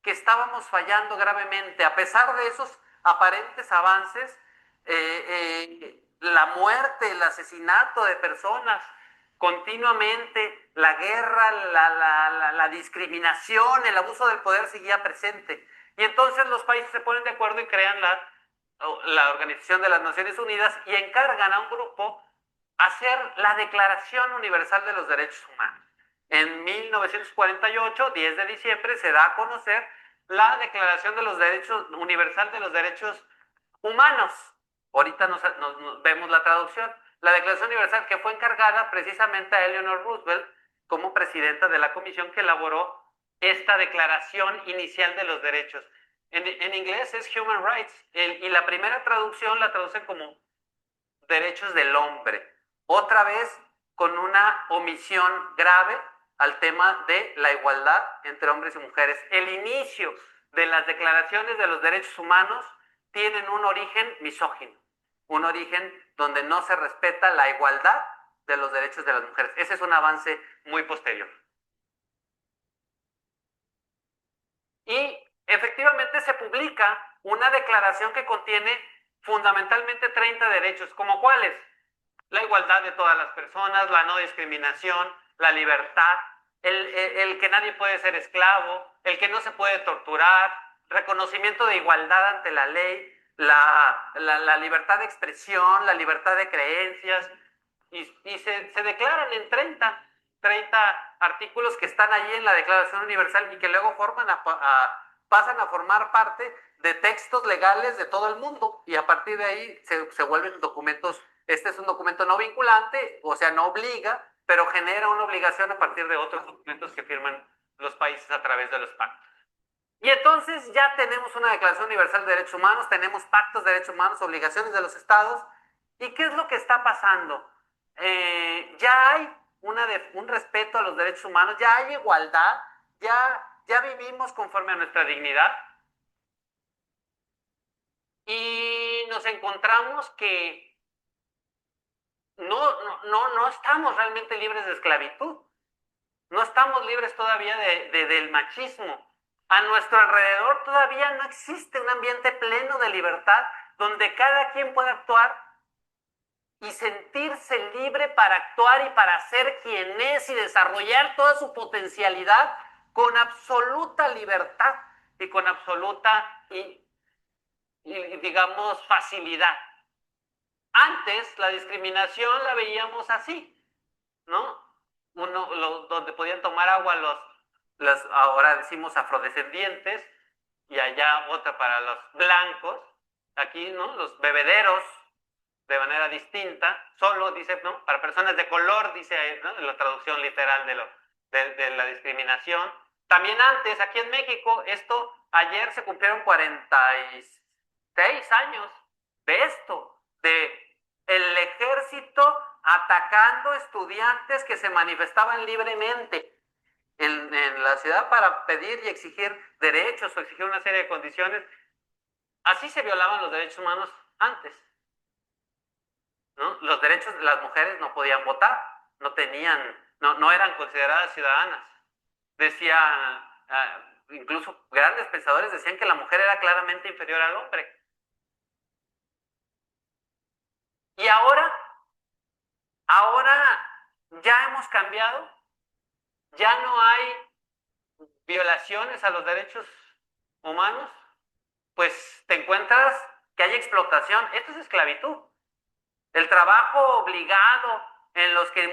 que estábamos fallando gravemente. A pesar de esos aparentes avances, la muerte, el asesinato de personas continuamente, la guerra, la discriminación, el abuso del poder seguía presente. Y entonces los países se ponen de acuerdo y crean la Organización de las Naciones Unidas y encargan a un grupo hacer la Declaración Universal de los Derechos Humanos. En 1948, 10 de diciembre, se da a conocer la Declaración de los Derechos Universal de los Derechos Humanos. Ahorita nos vemos la traducción. La Declaración Universal que fue encargada precisamente a Eleanor Roosevelt como presidenta de la comisión que elaboró esta Declaración Inicial de los Derechos. En inglés es Human Rights y la primera traducción la traducen como Derechos del Hombre. Otra vez con una omisión grave al tema de la igualdad entre hombres y mujeres. El inicio de las declaraciones de los derechos humanos tienen un origen misógino, un origen donde no se respeta la igualdad de los derechos de las mujeres. Ese es un avance muy posterior. Y efectivamente se publica una declaración que contiene fundamentalmente 30 derechos, como cuáles: la igualdad de todas las personas, la no discriminación, la libertad, el que nadie puede ser esclavo, el que no se puede torturar, reconocimiento de igualdad ante la ley, la libertad de expresión, la libertad de creencias, y se declaran en 30 artículos que están allí en la Declaración Universal y que luego pasan a formar parte de textos legales de todo el mundo, y a partir de ahí se vuelven documentos. Este es un documento no vinculante, o sea, no obliga, pero genera una obligación a partir de otros documentos que firman los países a través de los pactos. Y entonces ya tenemos una Declaración Universal de Derechos Humanos, tenemos pactos de derechos humanos, obligaciones de los estados. ¿Y qué es lo que está pasando? Ya hay un respeto a los derechos humanos, ya hay igualdad, ya vivimos conforme a nuestra dignidad. Y nos encontramos que no estamos realmente libres de esclavitud. No estamos libres todavía del machismo. A nuestro alrededor todavía no existe un ambiente pleno de libertad donde cada quien pueda actuar y sentirse libre para actuar y para ser quien es y desarrollar toda su potencialidad con absoluta libertad y con absoluta y digamos facilidad. Antes la discriminación la veíamos así, ¿no? Donde podían tomar agua ahora decimos afrodescendientes, y allá otra para los blancos. Aquí, ¿no? Los bebederos de manera distinta, solo dice, ¿no? Para personas de color, dice, ¿no? En la traducción literal de la discriminación. También antes, aquí en México, ayer se cumplieron 46 años de esto, de el ejército atacando estudiantes que se manifestaban libremente en la ciudad para pedir y exigir derechos o exigir una serie de condiciones. Así se violaban los derechos humanos antes, ¿no? Los derechos de las mujeres no podían votar, no eran consideradas ciudadanas. Decían, incluso grandes pensadores decían que la mujer era claramente inferior al hombre. Y ahora ya hemos cambiado, ya no hay violaciones a los derechos humanos, pues te encuentras que hay explotación. Esto es esclavitud. El trabajo obligado en los que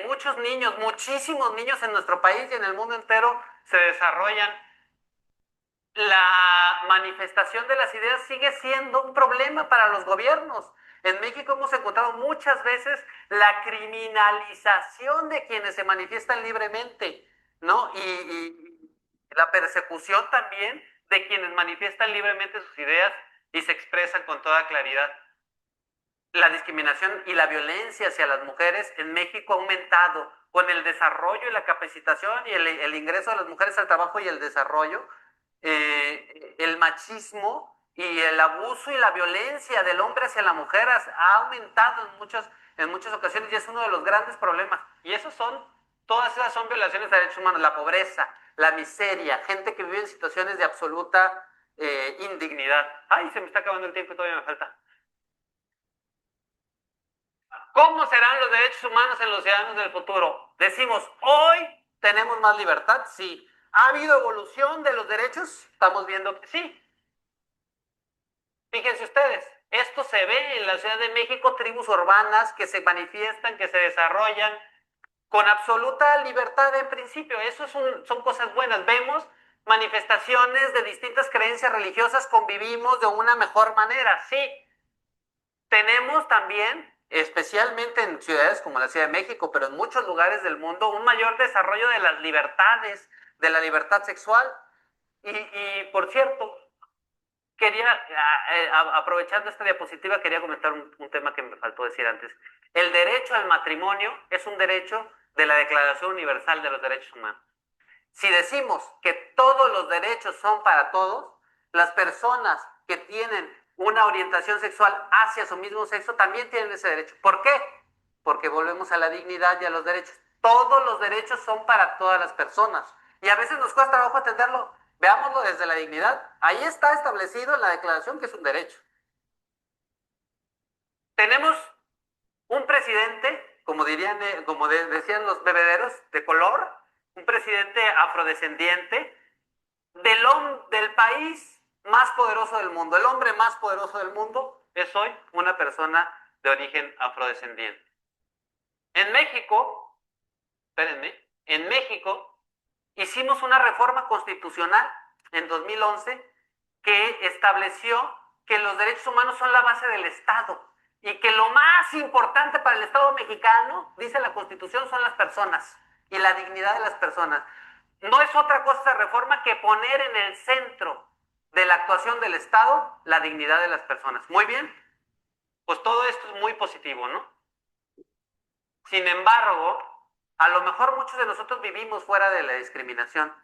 muchísimos niños en nuestro país y en el mundo entero se desarrollan. La manifestación de las ideas sigue siendo un problema para los gobiernos. En México hemos encontrado muchas veces la criminalización de quienes se manifiestan libremente, ¿no? Y la persecución también de quienes manifiestan libremente sus ideas y se expresan con toda claridad. La discriminación y la violencia hacia las mujeres en México ha aumentado con el desarrollo y la capacitación y el ingreso de las mujeres al trabajo y el desarrollo. El machismo y el abuso y la violencia del hombre hacia la mujer ha aumentado en muchas ocasiones, y es uno de los grandes problemas. Y todas esas son violaciones de derechos humanos: la pobreza, la miseria, gente que vive en situaciones de absoluta indignidad. Ay, se me está acabando el tiempo y todavía me falta. ¿Cómo serán los derechos humanos en los ciudadanos del futuro? Decimos, hoy tenemos más libertad, sí. ¿Ha habido evolución de los derechos? Estamos viendo que sí. Fíjense ustedes, esto se ve en la Ciudad de México, tribus urbanas que se manifiestan, que se desarrollan con absoluta libertad en principio. Eso son cosas buenas. Vemos manifestaciones de distintas creencias religiosas, convivimos de una mejor manera, sí. Tenemos también, especialmente en ciudades como la Ciudad de México, pero en muchos lugares del mundo, un mayor desarrollo de las libertades, de la libertad sexual. Y por cierto, aprovechando esta diapositiva, quería comentar un tema que me faltó decir antes. El derecho al matrimonio es un derecho de la Declaración Universal de los Derechos Humanos. Si decimos que todos los derechos son para todos, las personas que tienen una orientación sexual hacia su mismo sexo también tienen ese derecho. ¿Por qué? porque volvemos a la dignidad y a los derechos. Todos los derechos son para todas las personas y a veces nos cuesta trabajo entenderlo. Veámoslo desde la dignidad. Ahí está establecido en la declaración que es un derecho. Tenemos un presidente, como dirían, decían los bebederos, de color, un presidente afrodescendiente del país más poderoso del mundo. El hombre más poderoso del mundo es hoy una persona de origen afrodescendiente. En México, en México hicimos una reforma constitucional en 2011 que estableció que los derechos humanos son la base del Estado y que lo más importante para el Estado mexicano, dice la Constitución, son las personas y la dignidad de las personas. No es otra cosa esta reforma que poner en el centro de la actuación del Estado la dignidad de las personas. Muy bien, pues todo esto es muy positivo, ¿no? Sin embargo, a lo mejor muchos de nosotros vivimos fuera de la discriminación.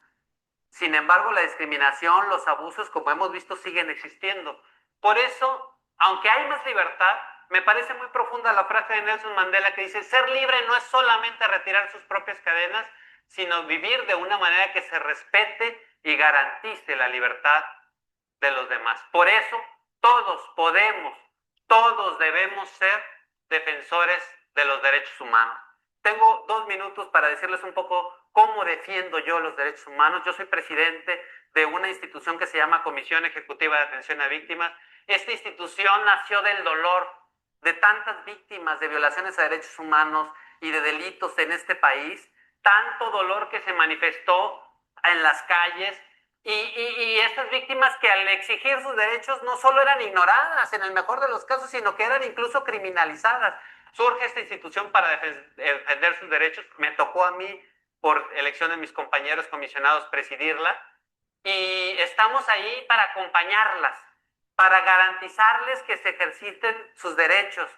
Sin embargo, la discriminación, los abusos, como hemos visto, siguen existiendo. Por eso, aunque hay más libertad, me parece muy profunda la frase de Nelson Mandela que dice: ser libre no es solamente retirar sus propias cadenas, sino vivir de una manera que se respete y garantice la libertad de los demás. Por eso, todos debemos ser defensores de los derechos humanos. Tengo 2 minutos para decirles un poco cómo defiendo yo los derechos humanos. Yo soy presidente de una institución que se llama Comisión Ejecutiva de Atención a Víctimas. Esta institución nació del dolor de tantas víctimas de violaciones a derechos humanos y de delitos en este país, tanto dolor que se manifestó en las calles, y estas víctimas que al exigir sus derechos no solo eran ignoradas en el mejor de los casos, sino que eran incluso criminalizadas. Surge esta institución para defender sus derechos. Me tocó a mí, por elección de mis compañeros comisionados, presidirla, y estamos ahí para acompañarlas, para garantizarles que se ejerciten sus derechos,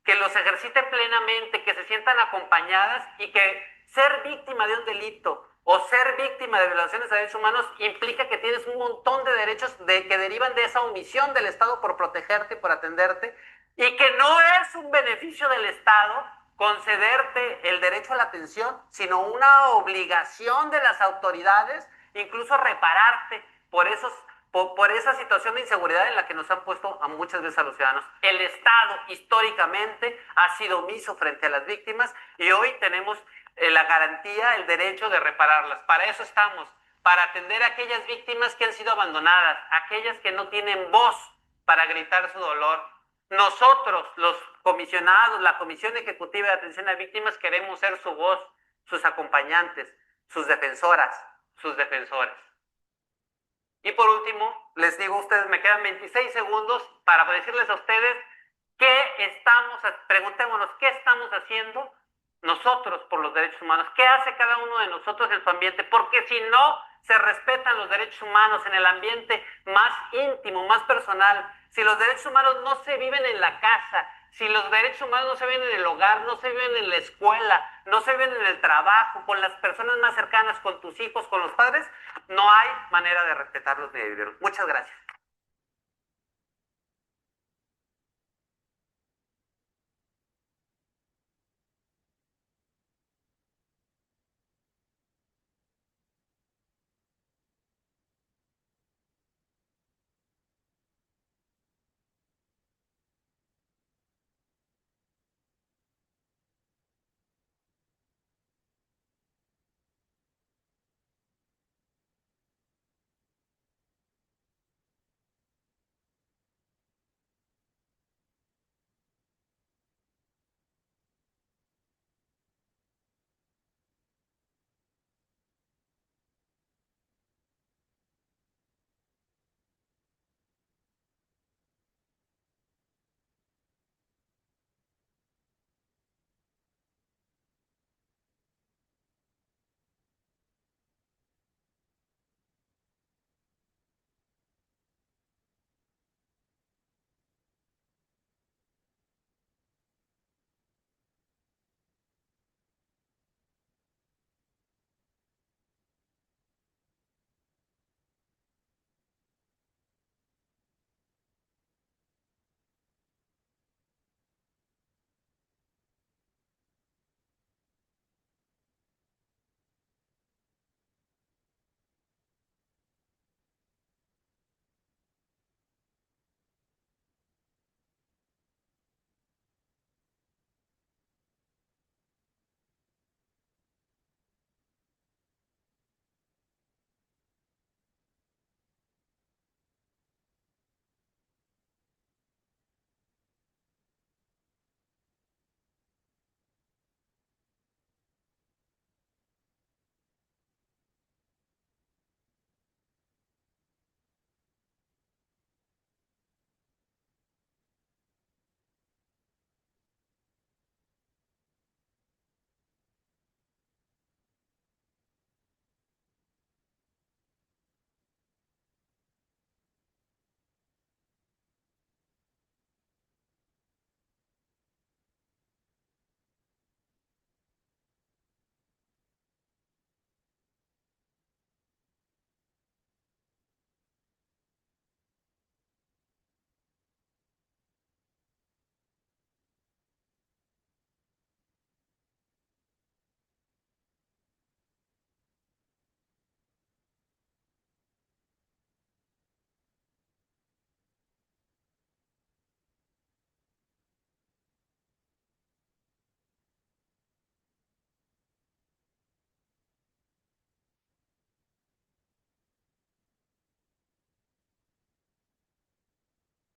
que los ejerciten plenamente, que se sientan acompañadas, y que ser víctima de un delito o ser víctima de violaciones a derechos humanos implica que tienes un montón de derechos que derivan de esa omisión del Estado por protegerte y por atenderte, y que no es un beneficio del Estado concederte el derecho a la atención, sino una obligación de las autoridades, incluso repararte por esa situación de inseguridad en la que nos han puesto a muchas veces a los ciudadanos. El Estado históricamente ha sido omiso frente a las víctimas y hoy tenemos la garantía, el derecho de repararlas. Para eso estamos, para atender a aquellas víctimas que han sido abandonadas, aquellas que no tienen voz para gritar su dolor. Nosotros, los comisionados, la Comisión Ejecutiva de Atención a Víctimas, queremos ser su voz, sus acompañantes, sus defensoras, sus defensores. Y por último, les digo a ustedes, me quedan 26 segundos para decirles a ustedes preguntémonos, ¿qué estamos haciendo nosotros por los derechos humanos? ¿Qué hace cada uno de nosotros en su ambiente? Porque si no se respetan los derechos humanos en el ambiente más íntimo, más personal, si los derechos humanos no se viven en la casa, si los derechos humanos no se viven en el hogar, no se viven en la escuela, no se viven en el trabajo, con las personas más cercanas, con tus hijos, con los padres, no hay manera de respetarlos ni de vivirlos. Muchas gracias.